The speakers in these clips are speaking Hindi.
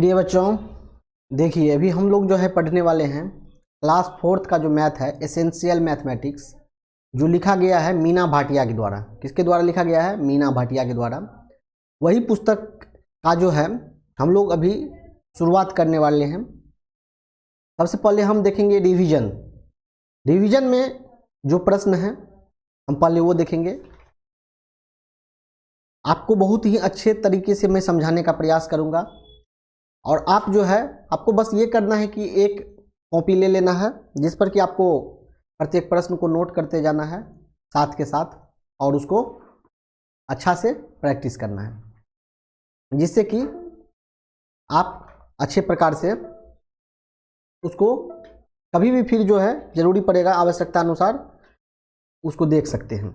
प्रिय बच्चों, देखिए अभी हम लोग जो है पढ़ने वाले हैं क्लास 4th का जो मैथ है एसेंशियल मैथमेटिक्स, जो लिखा गया है मीना भाटिया के द्वारा। किसके द्वारा लिखा गया है? मीना भाटिया के द्वारा। वही पुस्तक का जो है हम लोग अभी शुरुआत करने वाले हैं। सबसे पहले हम देखेंगे रिवीजन में जो प्रश्न है हम पहले वो देखेंगे। आपको बहुत ही अच्छे तरीके से मैं समझाने का प्रयास करूँगा और आप जो है आपको बस ये करना है कि एक कॉपी ले लेना है जिस पर कि आपको प्रत्येक प्रश्न को नोट करते जाना है साथ के साथ, और उसको अच्छा से प्रैक्टिस करना है जिससे कि आप अच्छे प्रकार से उसको कभी भी फिर जो है ज़रूरी पड़ेगा आवश्यकता अनुसार उसको देख सकते हैं।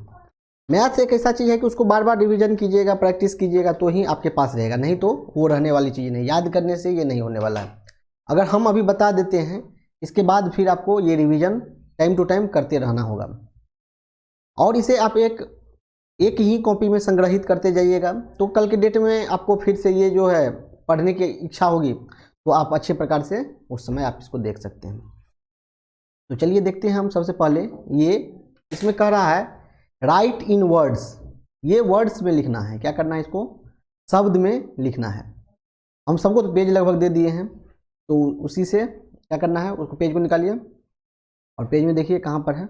मैथ्स एक ऐसा चीज़ है कि उसको बार बार रिवीजन कीजिएगा, प्रैक्टिस कीजिएगा तो ही आपके पास रहेगा, नहीं तो वो रहने वाली चीज़ नहीं। याद करने से ये नहीं होने वाला है। अगर हम अभी बता देते हैं इसके बाद फिर आपको ये रिवीजन टाइम टू टाइम करते रहना होगा और इसे आप एक ही कॉपी में संग्रहित करते जाइएगा तो कल के डेट में आपको फिर से ये जो है पढ़ने की इच्छा होगी तो आप अच्छे प्रकार से उस समय आप इसको देख सकते हैं। तो चलिए देखते हैं हम। सबसे पहले ये इसमें कह रहा है राइट इन वर्ड्स, ये वर्ड्स में लिखना है। क्या करना है? इसको शब्द में लिखना है। हम सबको तो पेज लगभग दे दिए हैं तो उसी से क्या करना है, उसको पेज को निकालिए और पेज में देखिए कहाँ पर है,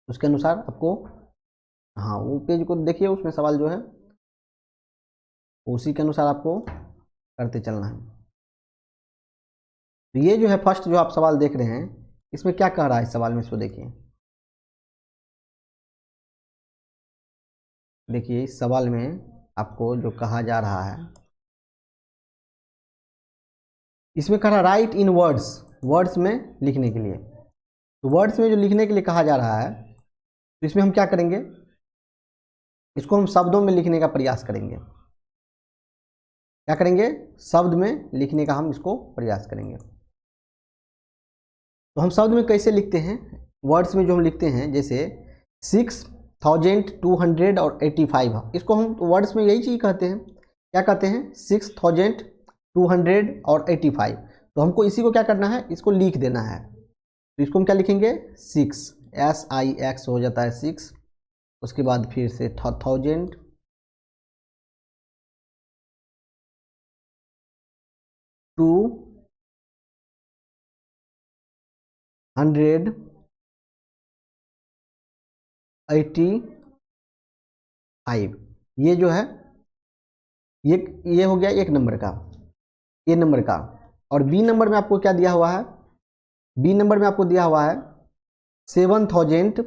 उसके अनुसार आपको, हाँ वो पेज को देखिए, उसमें सवाल जो है उसी के अनुसार आपको करते चलना है। तो ये जो है फर्स्ट जो आप सवाल देख रहे हैं इसमें क्या कह रहा है इस सवाल में, इसको देखिए इस सवाल में आपको जो कहा जा रहा है इसमें कह रहा है राइट इन वर्ड्स, वर्ड्स में लिखने के लिए। तो वर्ड्स में जो लिखने के लिए कहा जा रहा है तो इसमें हम क्या करेंगे, इसको हम शब्दों में लिखने का प्रयास करेंगे। क्या करेंगे? शब्द में लिखने का हम इसको प्रयास करेंगे। तो हम शब्द में कैसे लिखते हैं? वर्ड्स में जो हम लिखते हैं जैसे 6285, इसको हम वर्ड्स में यही चीज़ कहते हैं। क्या कहते हैं? 6285। तो हमको इसी को क्या करना है, इसको लिख देना है। तो इसको हम क्या लिखेंगे? 6, SIX हो जाता है 6। उसके बाद फिर से 1000, टू 185। ये जो है ये हो गया एक नंबर का, ए नंबर का। और बी नंबर में आपको क्या दिया हुआ है? बी नंबर में आपको दिया हुआ है 7000।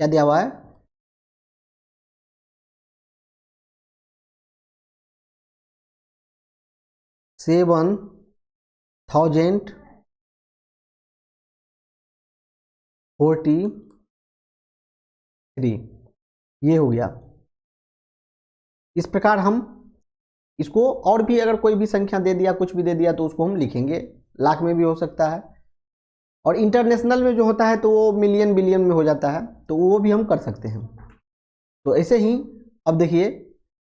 क्या दिया हुआ है? 7043, ये हो गया। इस प्रकार हम इसको, और भी अगर कोई भी संख्या दे दिया, कुछ भी दे दिया तो उसको हम लिखेंगे। लाख में भी हो सकता है और इंटरनेशनल में जो होता है तो वो मिलियन बिलियन में हो जाता है, तो वो भी हम कर सकते हैं। तो ऐसे ही अब देखिए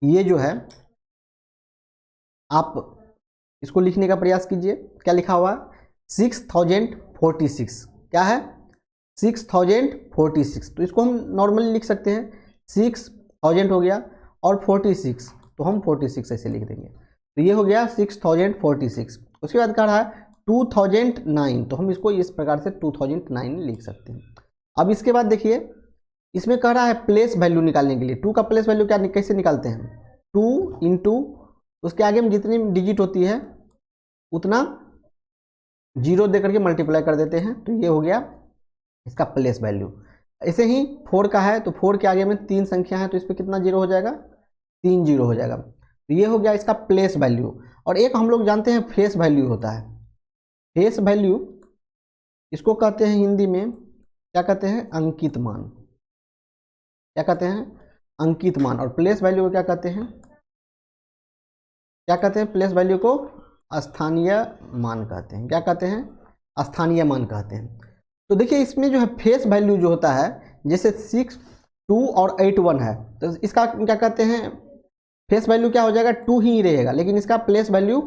ये जो है आप इसको लिखने का प्रयास कीजिए। क्या लिखा हुआ है? 6046। क्या है? 6046। तो इसको हम नॉर्मली लिख सकते हैं, 6000 हो गया और 46, तो हम 46 ऐसे लिख देंगे। तो ये हो गया 6046। उसके बाद कह रहा है 2009, तो हम इसको इस प्रकार से 2009 लिख सकते हैं। अब इसके बाद देखिए इसमें कह रहा है प्लेस वैल्यू निकालने के लिए। 2 का प्लेस वैल्यू क्या कैसे निकालते हैं? 2 इंटू उसके आगे में जितनी डिजिट होती है उतना 0 दे करके मल्टीप्लाई कर देते हैं, तो ये हो गया इसका प्लेस वैल्यू। ऐसे ही 4 का है तो 4 के आगे में 3 संख्या है तो इस पर कितना 0 हो जाएगा? 3 0 हो जाएगा। तो ये हो गया इसका प्लेस वैल्यू। और एक हम लोग जानते हैं फेस वैल्यू होता है। फेस वैल्यू इसको कहते हैं हिंदी में, क्या कहते हैं? अंकित मान। क्या कहते हैं? अंकित मान। और प्लेस वैल्यू को क्या कहते हैं? क्या कहते हैं? प्लेस वैल्यू को स्थानीय मान कहते हैं। क्या कहते हैं? स्थानीय मान कहते हैं। तो देखिए इसमें जो है फेस वैल्यू जो होता है, जैसे 6, 2 और 8 1 है तो इसका क्या कहते हैं? फेस वैल्यू क्या हो जाएगा 2 ही रहेगा, लेकिन इसका प्लेस वैल्यू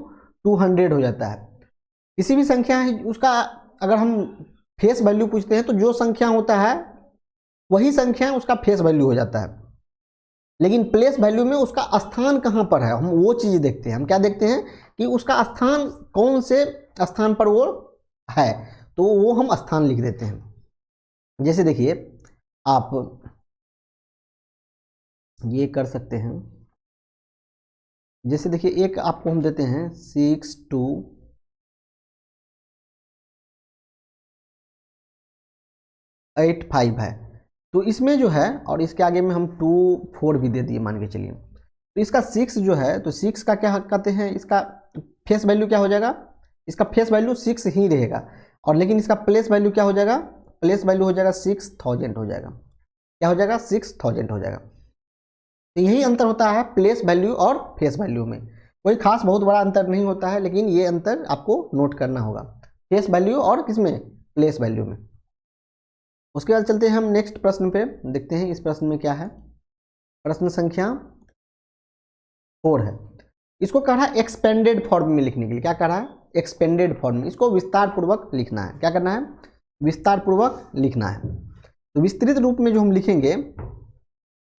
200 हो जाता है। किसी भी संख्या है उसका अगर हम फेस वैल्यू पूछते हैं तो जो संख्या होता है वही संख्या उसका फेस वैल्यू हो जाता है, लेकिन प्लेस वैल्यू में उसका स्थान कहाँ पर है हम वो चीज़ देखते हैं। हम क्या देखते हैं कि उसका स्थान कौन से स्थान पर वो है, तो वो हम स्थान लिख देते हैं। जैसे देखिए आप ये कर सकते हैं, जैसे देखिए एक आपको हम देते हैं 6285 है, तो इसमें जो है और इसके आगे में हम 24 भी दे दिए मान के चलिए, तो इसका 6 जो है तो 6 का क्या कहते हैं, इसका फेस वैल्यू क्या हो जाएगा, इसका फेस वैल्यू 6 ही रहेगा, और लेकिन इसका प्लेस वैल्यू क्या हो जाएगा, प्लेस वैल्यू हो जाएगा 6000 हो जाएगा। क्या हो जाएगा 6000 हो जाएगा। तो यही अंतर होता है प्लेस वैल्यू और फेस वैल्यू में, कोई खास बहुत बड़ा अंतर नहीं होता है, लेकिन ये अंतर आपको नोट करना होगा फेस वैल्यू और किसमें, प्लेस वैल्यू में। उसके बाद चलते हैं हम नेक्स्ट प्रश्न पे, देखते हैं इस प्रश्न में क्या है। प्रश्न संख्या 4 है, इसको कह रहा है एक्सपेंडेड फॉर्म में लिखने के लिए। क्या कह रहा है, एक्सपेंडेड फॉर्म में, इसको विस्तार पूर्वक लिखना है। क्या करना है, विस्तार पूर्वक लिखना है। तो विस्तृत रूप में जो हम लिखेंगे,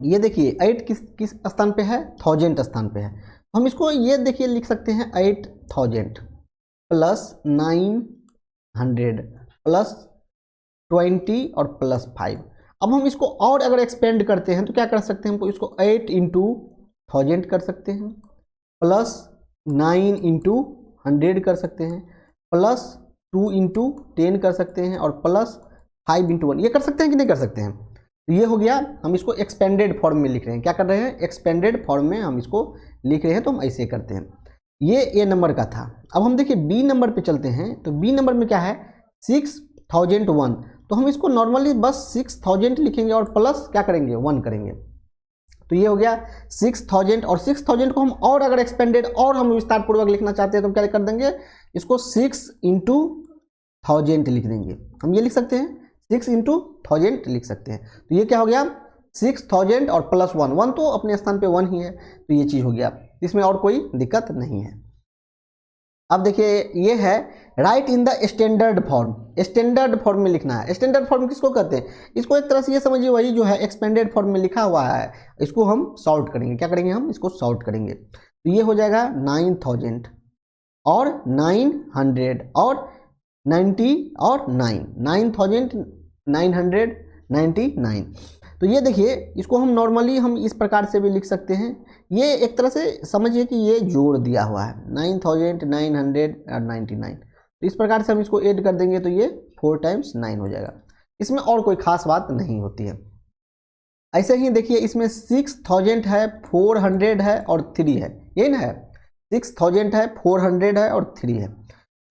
ये देखिए 8 किस स्थान पे है, 1000 स्थान पे है, तो हम इसको ये देखिए लिख सकते हैं 8000 प्लस 900 प्लस 20 और प्लस 5। अब हम इसको और अगर एक्सपेंड करते हैं तो क्या कर सकते हैं, हमको इसको 8 इंटू 1000 कर सकते हैं, प्लस 9 इंटू 100 कर सकते हैं, प्लस 2 इंटू 10 कर सकते हैं, और प्लस 5 इंटू 1। ये कर सकते हैं कि नहीं कर सकते हैं। तो ये हो गया, हम इसको एक्सपेंडेड फॉर्म में लिख रहे हैं। क्या कर रहे हैं, एक्सपेंडेड फॉर्म में हम इसको लिख रहे हैं, तो हम ऐसे करते हैं। ये ए नंबर का था। अब हम देखिए बी नंबर पे चलते हैं, तो बी नंबर में क्या है 6001, तो हम इसको नॉर्मली बस 6000 लिखेंगे और प्लस क्या करेंगे 1 करेंगे। तो ये हो गया 6000, और 6000 को हम और अगर एक्सपेंडेड और हम विस्तार पूर्वक लिखना चाहते हैं तो हम क्या कर देंगे, इसको 6 इंटू 1000 लिख देंगे। हम ये लिख सकते हैं 6 इंटू 1000 लिख सकते हैं। तो ये क्या हो गया 6000 और प्लस 1 तो अपने स्थान पे 1 ही है, तो ये चीज़ हो गया, इसमें और कोई दिक्कत नहीं है। अब देखिए ये है right in the standard form, standard form में लिखना है। स्टैंडर्ड फॉर्म किसको कहते हैं, इसको एक तरह से ये समझिए वही जो है एक्सपेंडेड फॉर्म में लिखा हुआ है, इसको हम सॉर्ट करेंगे। क्या करेंगे, हम इसको सॉर्ट करेंगे। तो ये हो जाएगा 9000 और 900 और 90 और 9999। तो ये देखिए इसको हम नॉर्मली हम इस प्रकार से भी लिख सकते हैं। ये एक तरह से समझिए कि ये जोड़ दिया हुआ है 9999। तो इस प्रकार से हम इसको ऐड कर देंगे तो ये 4 टाइम्स 9 हो जाएगा। इसमें और कोई खास बात नहीं होती है। ऐसे ही देखिए इसमें 6000 है, 400 है और 3 है, यही ना है 6000 है, 400 है और 3 है।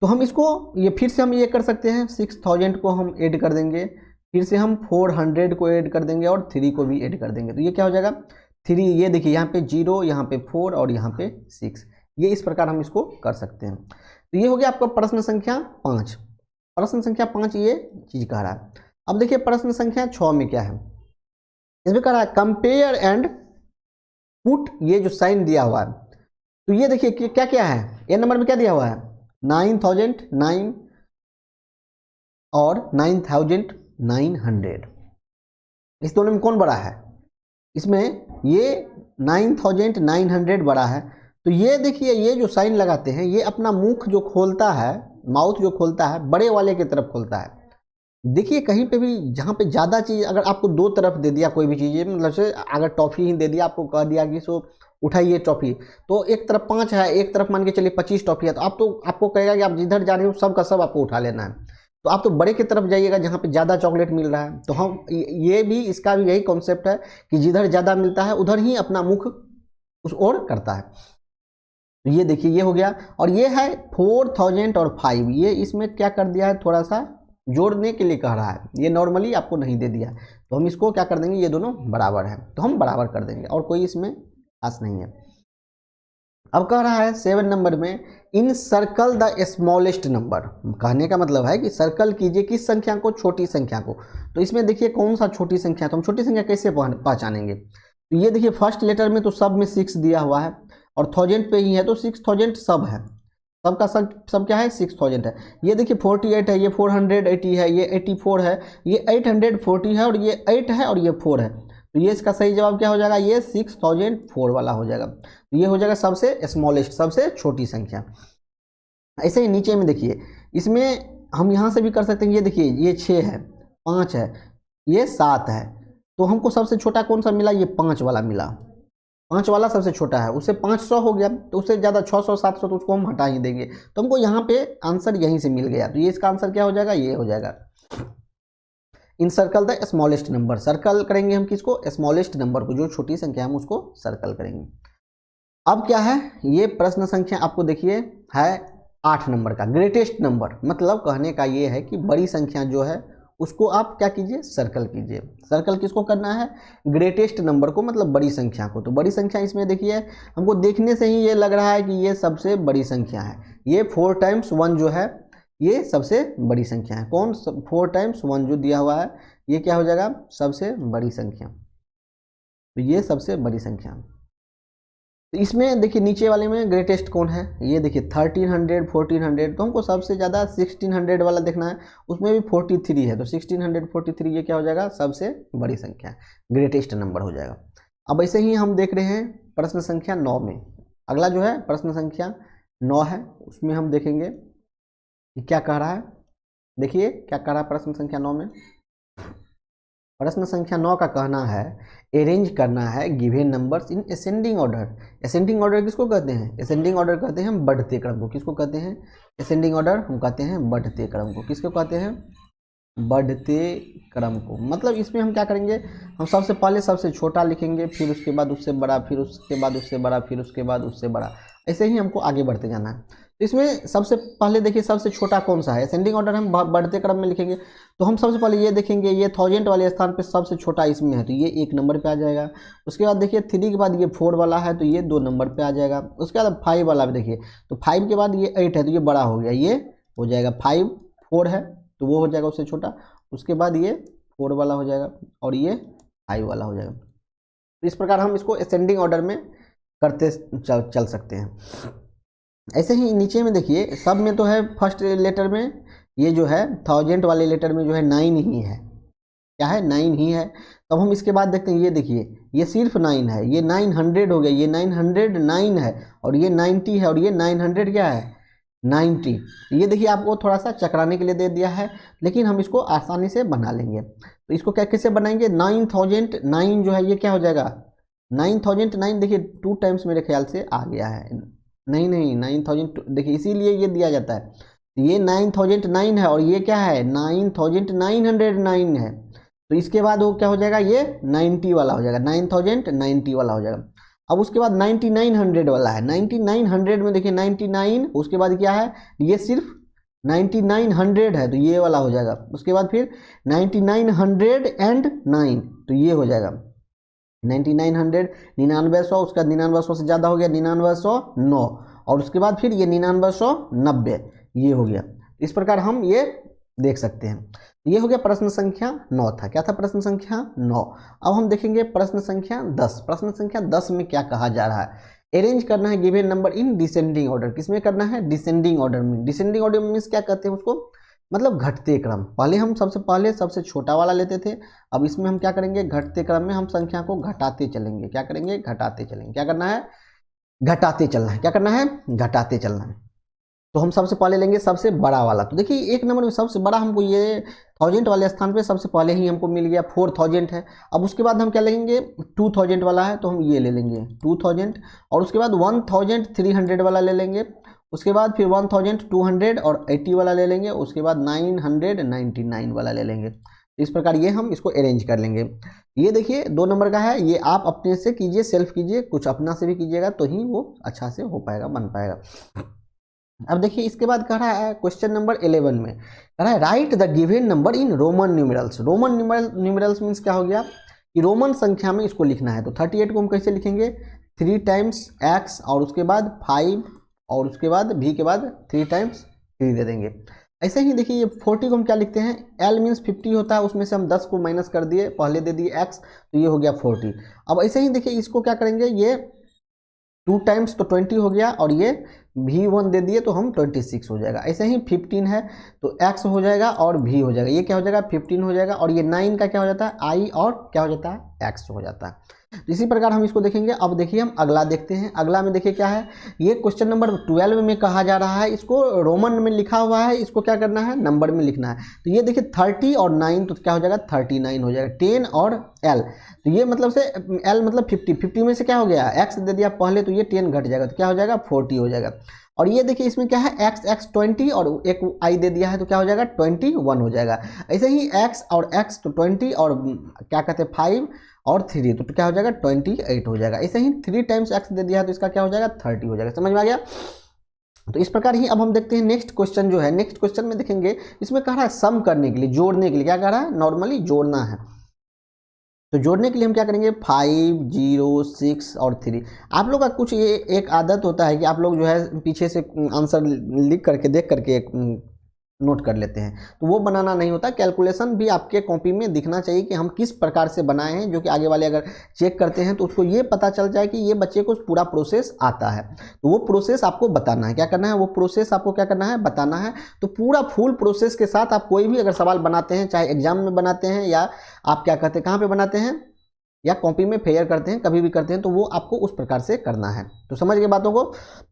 तो हम इसको ये फिर से हम ये कर सकते हैं 6000 को हम ऐड कर देंगे, फिर से हम 400 को ऐड कर देंगे और 3 को भी ऐड कर देंगे। तो ये क्या हो जाएगा 3, ये देखिए यहाँ पे 0, यहाँ पे 4 और यहाँ पे 6। ये इस प्रकार हम इसको कर सकते हैं। तो ये हो गया आपका प्रश्न संख्या 5। प्रश्न संख्या 5 ये चीज़ कह रहा है। अब देखिए प्रश्न संख्या 6 में क्या है, इसमें कह रहा है कंपेयर एंड पुट, ये जो साइन दिया हुआ है। तो ये देखिए क्या क्या है, ए नंबर में क्या दिया हुआ है 9009 और 9900। इस दोनों में कौन बड़ा है, इसमें ये 9900 बड़ा है। तो ये देखिए ये जो साइन लगाते हैं ये अपना मुख जो खोलता है, माउथ जो खोलता है बड़े वाले की तरफ खोलता है। देखिए कहीं पे भी जहाँ पे ज़्यादा चीज़ अगर आपको 2 तरफ दे दिया कोई भी चीज़, मतलब से अगर टॉफ़ी ही दे दिया, आपको कह दिया कि सो उठाइए टॉफ़ी, तो एक तरफ 5 है, एक तरफ मान के चलिए 25 टॉफ़ी है, तो आपको कहेगा कि आप जिधर जा रहे हो सब का सब आपको उठा लेना है। तो आप तो बड़े की तरफ जाइएगा जहाँ पे ज़्यादा चॉकलेट मिल रहा है। तो हम ये भी इसका भी यही कॉन्सेप्ट है कि जिधर ज़्यादा मिलता है उधर ही अपना मुख उस ओर करता है। तो ये देखिए ये हो गया, और ये है 4000 और 5, ये इसमें क्या कर दिया है थोड़ा सा जोड़ने के लिए कह रहा है, ये नॉर्मली आपको नहीं दे दिया। तो हम इसको क्या कर देंगे, ये दोनों बराबर है तो हम बराबर कर देंगे, और कोई इसमें खास नहीं है। अब कह रहा है 7 नंबर में इन सर्कल द स्मॉलेस्ट नंबर, कहने का मतलब है कि सर्कल कीजिए किस संख्या को, छोटी संख्या को। तो इसमें देखिए कौन सा छोटी संख्या, तो हम छोटी संख्या कैसे पहचानेंगे। तो ये देखिए फर्स्ट लेटर में तो सब में 6 दिया हुआ है और 1000 पे ही है, तो 6000 सब है, सबका सब क्या है 6000 है। ये देखिए 48 है, ये 480 है, ये 84 है, ये 840 है और ये 8 है और ये 4 है। तो ये इसका सही जवाब क्या हो जाएगा, ये 6004 वाला हो जाएगा। तो ये हो जाएगा सबसे स्मॉलेस्ट, सबसे छोटी संख्या। ऐसे ही नीचे में देखिए, इसमें हम यहाँ से भी कर सकते हैं। ये देखिए ये 6 है, 5 है, ये 7 है, तो हमको सबसे छोटा कौन सा मिला, ये 5 वाला मिला। 5 वाला सबसे छोटा है, उससे 500 हो गया, तो उससे ज़्यादा 600 700 तो उसको हम हटा ही देंगे। तो हमको यहाँ पे आंसर यहीं से मिल गया। तो ये इसका आंसर क्या हो जाएगा, ये हो जाएगा। Encircle the smallest number, circle करेंगे हम किसको, स्मॉलेस्ट नंबर को, जो छोटी संख्या हम उसको सर्कल करेंगे। अब क्या है, ये प्रश्न संख्या आपको देखिए है 8 नंबर का, ग्रेटेस्ट नंबर। मतलब कहने का ये है कि बड़ी संख्या जो है उसको आप क्या कीजिए, सर्कल कीजिए। सर्कल किसको करना है, ग्रेटेस्ट नंबर को, मतलब बड़ी संख्या को। तो बड़ी संख्या इसमें देखिए, हमको देखने से ही ये लग रहा है कि ये सबसे बड़ी संख्या है। ये 4 टाइम्स 1 जो है ये सबसे बड़ी संख्या है। कौन, 4 टाइम्स 1 जो दिया हुआ है ये क्या हो जाएगा, सबसे बड़ी संख्या। तो ये सबसे बड़ी संख्या। तो इसमें देखिए नीचे वाले में ग्रेटेस्ट कौन है, ये देखिए 1300 1400। तो हमको सबसे ज़्यादा 1600 वाला देखना है, उसमें भी 43 है। तो 1643 ये क्या हो जाएगा, सबसे बड़ी संख्या, ग्रेटेस्ट नंबर हो जाएगा। अब ऐसे ही हम देख रहे हैं प्रश्न संख्या 9 में। अगला जो है प्रश्न संख्या 9 है, उसमें हम देखेंगे कि क्या कह रहा है। देखिए क्या कह रहा है प्रश्न संख्या 9 में। प्रश्न संख्या 9 का कहना है अरेंज करना है given numbers in ascending order. Ascending order किसको कहते हैं, असेंडिंग ऑर्डर कहते हैं हम बढ़ते क्रम को। किसको कहते हैं, असेंडिंग ऑर्डर हम कहते हैं बढ़ते क्रम को। किसको कहते हैं, बढ़ते क्रम को। मतलब इसमें हम क्या करेंगे, हम सबसे पहले सबसे छोटा लिखेंगे, फिर उसके बाद उससे बड़ा, फिर उसके बाद उससे बड़ा, फिर उसके बाद उससे बड़ा, ऐसे ही हमको आगे बढ़ते जाना है। तो इसमें सबसे पहले देखिए सबसे छोटा कौन सा है, असेंडिंग ऑर्डर हम बढ़ते क्रम में लिखेंगे। तो हम सबसे पहले ये देखेंगे, ये 1000 वाले स्थान पे सबसे छोटा इसमें है, तो ये 1 नंबर पे आ जाएगा। उसके बाद देखिए 3 के बाद ये 4 वाला है, तो ये 2 नंबर पे आ जाएगा। उसके बाद 5 वाला भी देखिए, तो 5 के बाद ये 8 है, तो ये बड़ा हो गया, ये हो जाएगा 5। 4 है तो वो हो जाएगा उससे छोटा। उसके बाद ये 4 वाला हो जाएगा और ये 5 वाला हो जाएगा। तो इस प्रकार हम इसको असेंडिंग ऑर्डर में करते चल सकते हैं। ऐसे ही नीचे में देखिए सब में तो है, फर्स्ट लेटर में ये जो है 1000 वाले लेटर में जो है 9 ही है। क्या है, 9 ही है। तब हम इसके बाद देखते हैं, ये देखिए ये सिर्फ 9 है, ये 900 हो गया, ये 909 है और ये 90 है और ये 900 क्या है 90। ये देखिए आपको थोड़ा सा चकराने के लिए दे दिया है, लेकिन हम इसको आसानी से बना लेंगे। तो इसको क्या कैसे बनाएंगे, 9009 जो है ये क्या हो जाएगा 9009। देखिए 2 टाइम्स मेरे ख्याल से आ गया है, नहीं 9000, देखिए इसीलिए ये दिया जाता है। ये 9009 है और ये क्या है 9909 है। तो इसके बाद वो क्या हो जाएगा, ये 90 वाला हो जाएगा, 9090 वाला हो जाएगा। अब उसके बाद 9900 वाला है, 9900 में देखिए 99, उसके बाद क्या है, ये सिर्फ 9900 है, तो ये वाला हो जाएगा। उसके बाद फिर 9909, तो ये हो जाएगा 9900, 9900, उसका 9900 से ज़्यादा हो गया 9909, और उसके बाद फिर ये 9990, ये हो गया। इस प्रकार हम ये देख सकते हैं। ये हो गया प्रश्न संख्या 9 था। क्या था प्रश्न संख्या 9। अब हम देखेंगे प्रश्न संख्या 10। प्रश्न संख्या 10 में क्या कहा जा रहा है, अरेंज करना है given number in descending order. किसमें करना है, डिसेंडिंग ऑर्डर में। डिसेंडिंग ऑर्डर मीन्स क्या कहते हैं उसको, मतलब घटते क्रम। पहले हम सबसे पहले सबसे छोटा वाला लेते थे, अब इसमें हम क्या करेंगे, घटते क्रम में हम संख्या को घटाते चलेंगे। क्या करेंगे, घटाते चलेंगे। क्या करना है, घटाते चलना है। क्या करना है, घटाते चलना है। तो हम सबसे पहले लेंगे सबसे बड़ा वाला। तो देखिए 1 नंबर में सबसे बड़ा हमको ये 1000 वाले स्थान पे सबसे पहले ही हमको मिल गया 4000 है। अब उसके बाद हम क्या लेंगे, 2000 वाला है तो हम ये ले लेंगे 2000, और उसके बाद 1300 वाला ले लेंगे। उसके बाद फिर 1280 वाला ले लेंगे। उसके बाद 999 वाला ले लेंगे। इस प्रकार ये हम इसको अरेंज कर लेंगे। ये देखिए 2 नंबर का है, ये आप अपने से कीजिए, सेल्फ कीजिए, कुछ अपना से भी कीजिएगा तो ही वो अच्छा से हो पाएगा, बन पाएगा। अब देखिए इसके बाद कह रहा है क्वेश्चन नंबर 11 में कह रहा है write the given number in Roman numerals. Roman numerals means क्या हो गया कि रोमन संख्या में इसको लिखना है। तो 38 को हम कैसे लिखेंगे, 3 टाइम्स x और उसके बाद 5 और उसके बाद v के बाद 3 टाइम्स 3 दे देंगे। ऐसे ही देखिए ये 40 को हम क्या लिखते हैं, L मीन्स 50 होता है, उसमें से हम 10 को माइनस कर दिए, पहले दे दिए x, तो ये हो गया 40। अब ऐसे ही देखिए इसको क्या करेंगे, ये 2 टाइम्स तो 20 हो गया, और ये v1 दे दिए तो हम 26 हो जाएगा। ऐसे ही 15 है तो x हो जाएगा और v हो जाएगा, ये क्या हो जाएगा 15 हो जाएगा, और ये 9 का क्या हो जाता है i, और क्या हो जाता है x हो जाता है। तो इसी प्रकार हम इसको देखेंगे। अब देखिए हम अगला देखते हैं, अगला में देखिए क्या है, ये क्वेश्चन नंबर 12 में कहा जा रहा है, इसको रोमन में लिखा हुआ है, इसको क्या करना है, नंबर में लिखना है। तो ये देखिए 30 और 9 तो क्या हो जाएगा 39 हो जाएगा, 10 और l, तो ये मतलब से l मतलब 50 में से क्या हो गया x दे दिया पहले, तो ये 10 घट जाएगा, तो क्या हो जाएगा 40 हो जाएगा। और ये देखिए इसमें क्या है x 20 और एक i दे दिया है, तो क्या हो जाएगा 21 हो जाएगा। ऐसे ही x और x तो 20 और क्या कहते हैं 5 और 3, तो क्या हो जाएगा 28 हो जाएगा। ऐसे ही 3 टाइम्स x दे दिया है, तो इसका क्या हो जाएगा 30 हो जाएगा। समझ में आ गया। तो इस प्रकार ही अब हम देखते हैं नेक्स्ट क्वेश्चन जो है, नेक्स्ट क्वेश्चन में देखेंगे, इसमें कह रहा है सम करने के लिए, जोड़ने के लिए, क्या कह रहा है, नॉर्मली जोड़ना है। तो जोड़ने के लिए हम क्या करेंगे, 5 0 6 और 3। आप लोग का कुछ ये एक आदत होता है कि आप लोग जो है पीछे से आंसर लिख करके देख करके नोट कर लेते हैं, तो वो बनाना नहीं होता। कैलकुलेशन भी आपके कॉपी में दिखना चाहिए कि हम किस प्रकार से बनाए हैं, जो कि आगे वाले अगर चेक करते हैं तो उसको ये पता चल जाए कि ये बच्चे को पूरा प्रोसेस आता है। तो वो प्रोसेस आपको बताना है, क्या करना है, वो प्रोसेस आपको क्या करना है, बताना है। तो पूरा फुल प्रोसेस के साथ आप कोई भी अगर सवाल बनाते हैं, चाहे एग्जाम में बनाते हैं या आप क्या कहते हैं कहाँ पर बनाते हैं, या कॉपी में फेयर करते हैं, कभी भी करते हैं, तो वो आपको उस प्रकार से करना है। तो समझ गए बातों को।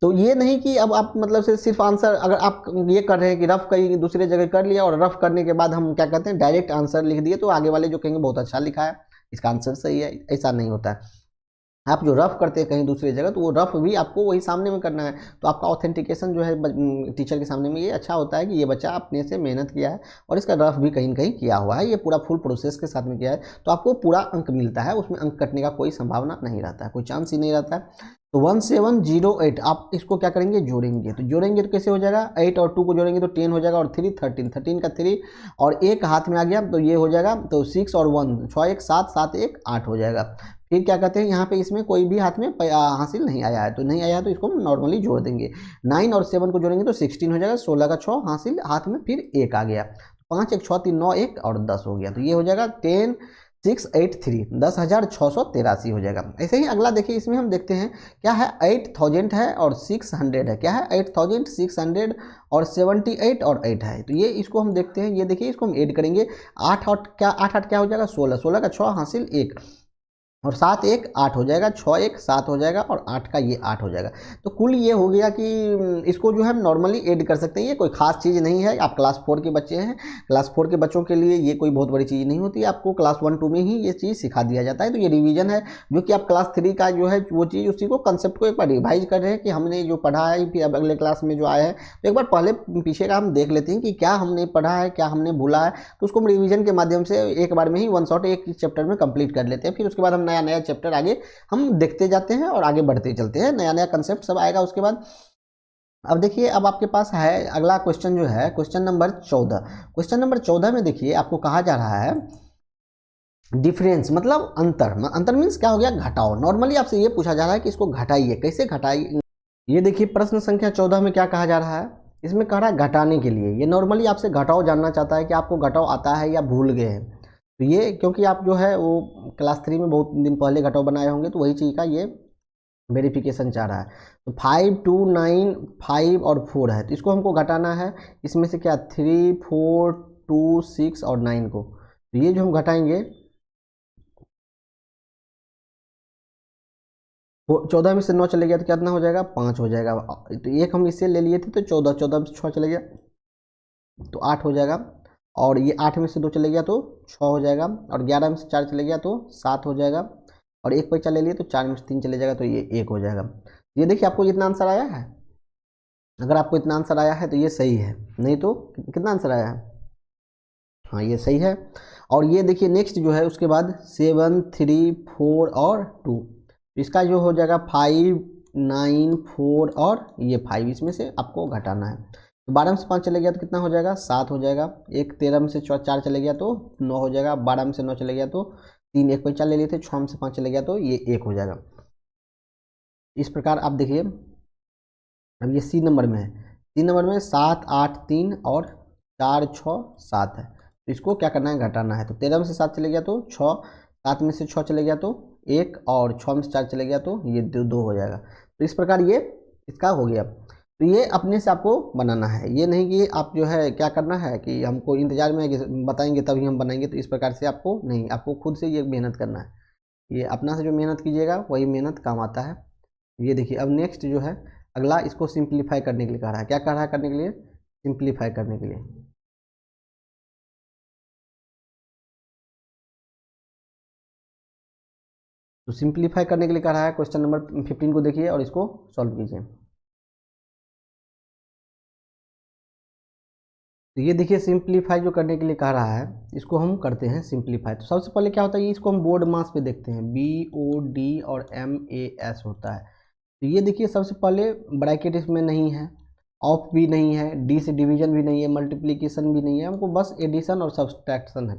तो ये नहीं कि अब आप मतलब से सिर्फ आंसर अगर आप ये कर रहे हैं कि रफ कहीं दूसरे जगह कर लिया और रफ करने के बाद हम क्या कहते हैं डायरेक्ट आंसर लिख दिए, तो आगे वाले जो कहेंगे बहुत अच्छा लिखा है, इसका आंसर सही है, ऐसा नहीं होता है। आप जो रफ करते हैं कहीं दूसरी जगह, तो वो रफ भी आपको वही सामने में करना है। तो आपका ऑथेंटिकेशन जो है टीचर के सामने में ये अच्छा होता है कि ये बच्चा अपने से मेहनत किया है और इसका रफ भी कहीं न कहीं किया हुआ है, ये पूरा फुल प्रोसेस के साथ में किया है, तो आपको पूरा अंक मिलता है, उसमें अंक कटने का कोई संभावना नहीं रहता है, कोई चांस ही नहीं रहता है। तो 1708 आप इसको क्या करेंगे, जोड़ेंगे। तो जोड़ेंगे तो कैसे हो जाएगा, 8 और 2 को जोड़ेंगे तो 10 हो जाएगा, और 3 13, 13 का 3 और एक हाथ में आ गया तो ये हो जाएगा। तो 6 और 1 6 1 7 7 1 8 हो जाएगा। फिर क्या कहते हैं यहाँ पे इसमें कोई भी हाथ में हासिल नहीं आया है, तो नहीं आया है तो इसको हम नॉर्मली जोड़ देंगे। 9 और 7 को जोड़ेंगे तो 16 हो जाएगा, 16 का 6 हासिल हाथ में, फिर 1 आ गया, 5 1 6 3 9 1 और 10 हो गया। तो ये हो जाएगा 10 683 10,683 हो जाएगा। ऐसे ही अगला देखिए, इसमें हम देखते हैं क्या है, 8000 है और 600 है, क्या है 8600 और 78 और 8 है। तो ये इसको हम देखते हैं, ये देखिए इसको हम ऐड करेंगे, 8 8 क्या हो जाएगा 16, 16 का 6 हासिल 1 और 7 1 8 हो जाएगा, 6 1 7 हो जाएगा और 8 का ये 8 हो जाएगा। तो कुल ये हो गया कि इसको जो है हम नॉर्मली ऐड कर सकते हैं, ये कोई खास चीज़ नहीं है। आप क्लास 4 के बच्चे हैं, क्लास 4 के बच्चों के लिए ये कोई बहुत बड़ी चीज़ नहीं होती है, आपको क्लास 1 2 में ही ये चीज़ सिखा दिया जाता है। तो ये रिवीजन है, जो कि आप क्लास 3 का जो है वो चीज़, उसी को कंसेप्ट को एक बार रिवाइज कर रहे हैं कि हमने जो पढ़ा है, फिर अब अगले क्लास में जो आया है तो एक बार पहले पीछे का हम देख लेते हैं कि क्या हमने पढ़ा है, क्या हमने भूला है। तो उसको हम रिविजन के माध्यम से एक बार में ही वन शॉट एक चैप्टर में कंप्लीट कर लेते हैं, फिर उसके बाद हम नया नया चैप्टर आगे हम देखते जाते हैं और आगे बढ़ते चलते हैं, नया नया कंसेप्ट सब आएगा उसके बाद। अब देखिए, अब आपके पास है अगला क्वेश्चन जो है क्वेश्चन नंबर 14। क्वेश्चन नंबर 14 में देखिए आपको कहा जा रहा है डिफरेंस, मतलब अंतर। अंतर मीन्स क्या हो गया, घटाओ। नॉर्मली आपसे ये पूछा जा रहा है कि इसको घटाइए, कैसे घटाइए। ये देखिए प्रश्न संख्या 14 में क्या कहा जा रहा है, इसमें कह रहा है घटाने के लिए। ये नॉर्मली आपसे घटाओ जानना चाहता है कि आपको घटाओ आता है या भूल गए हैं। तो ये क्योंकि आप जो है वो क्लास 3 में बहुत दिन पहले घटाओ बनाए होंगे, तो वही चीज़ का ये वेरिफिकेशन चाह रहा है। तो 5 2 9 5 और 4 है, तो इसको हमको घटाना है। इसमें से क्या 3 4 2 6 और 9 को, तो ये जो हम घटाएंगे 14 में से 9 चले गया तो कितना हो जाएगा 5 हो जाएगा। तो एक हम इससे ले लिए थे तो 14 14 में से 6 चले गया तो 8 हो जाएगा, और ये 8 में से 2 चले गया तो 6 हो जाएगा, और 11 में से 4 चले गया तो 7 हो जाएगा, और एक पैसा ले लिए तो 4 में से 3 चले जाएगा तो ये 1 हो जाएगा। ये देखिए आपको जितना आंसर आया है, अगर आपको इतना आंसर आया है तो ये सही है, नहीं तो कितना आंसर आया है, हाँ ये सही है। और ये देखिए नेक्स्ट जो है उसके बाद 7 3 4 और 2, इसका जो हो जाएगा 5 9 4 और ये 5, इसमें से आपको घटाना है। तो 12 में से 5 चले गया तो कितना हो जाएगा 7 हो जाएगा, एक 13 में से 4 चले गया तो 9 हो जाएगा, 12 में से 9 चले गया तो 3, एक पैसा ले लिए थे, 6 में से 5 चले गया तो ये 1 हो जाएगा। इस प्रकार आप देखिए, अब ये सी नंबर में है, सी नंबर में 7 8 3 और 4 6 7 है, तो इसको क्या करना है, घटाना है। तो 13 में से 7 चले गया तो 6, 7 में से 6 चले गया तो 1, और 6 में से 4 चले गया तो ये 2 हो जाएगा। तो इस प्रकार ये इसका हो गया। तो ये अपने से आपको बनाना है, ये नहीं कि आप जो है क्या करना है कि हमको इंतजार में है कि बताएंगे तभी हम बनाएंगे, तो इस प्रकार से आपको नहीं, आपको खुद से ये मेहनत करना है। ये अपना से जो मेहनत कीजिएगा वही मेहनत काम आता है। ये देखिए अब नेक्स्ट जो है अगला, इसको सिंप्लीफाई करने के लिए कह रहा है। क्या कह रहा है करने के लिए, सिंप्लीफाई करने के लिए। तो सिंप्लीफाई करने के लिए कह रहा है, क्वेश्चन नंबर 15 को देखिए और इसको सॉल्व कीजिए। तो ये देखिए सिंप्लीफाई जो करने के लिए कह रहा है, इसको हम करते हैं सिंप्लीफाई। तो सबसे पहले क्या होता है, इसको हम बोर्ड मास पे देखते हैं, BOD और MAS होता है। तो ये देखिए सबसे पहले ब्रैकेट इसमें नहीं है, ऑफ भी नहीं है, डी से डिवीजन भी नहीं है, मल्टीप्लिकेशन भी नहीं है, हमको बस एडिशन और सब्सट्रैक्शन है।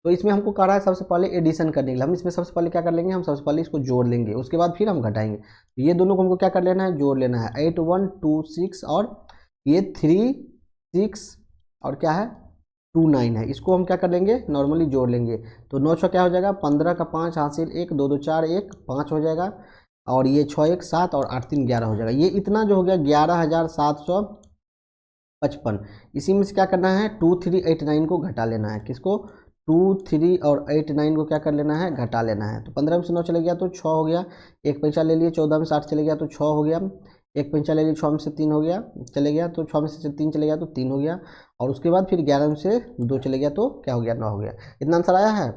तो इसमें हमको कह रहा है सबसे पहले एडिशन करने के लिए, हम इसमें सबसे पहले क्या कर लेंगे, हम सबसे पहले इसको जोड़ लेंगे, उसके बाद फिर हम घटाएंगे। तो ये दोनों को हमको क्या कर लेना है, जोड़ लेना है। 8 1 2 6 और ये 3 6 और क्या है 2 9 है, इसको हम क्या कर लेंगे, नॉर्मली जोड़ लेंगे। तो 9 6 क्या हो जाएगा, 15 का 5 हासिल 1, 2 2 4 1 5 हो जाएगा, और ये 6 1 7 और 8 3 11 हो जाएगा। ये इतना जो हो गया 11,755। इसी में से क्या करना है, 2 3 8 9 को घटा लेना है। किसको, 2 3 और 8 9 को क्या कर लेना है, घटा लेना है। तो 15 में से 9 चले गया तो 6 हो गया, एक पैंचा ले लिए। 14 में से 8 चले गया तो 6 हो गया, एक पैंचा ले लिए। 6 में से 3 हो गया, चले गया तो 6 में से 3 चले गया तो 3 हो गया, और उसके बाद फिर 11 में से 2 चले गया तो क्या हो गया, 9 हो गया। इतना आंसर आया है।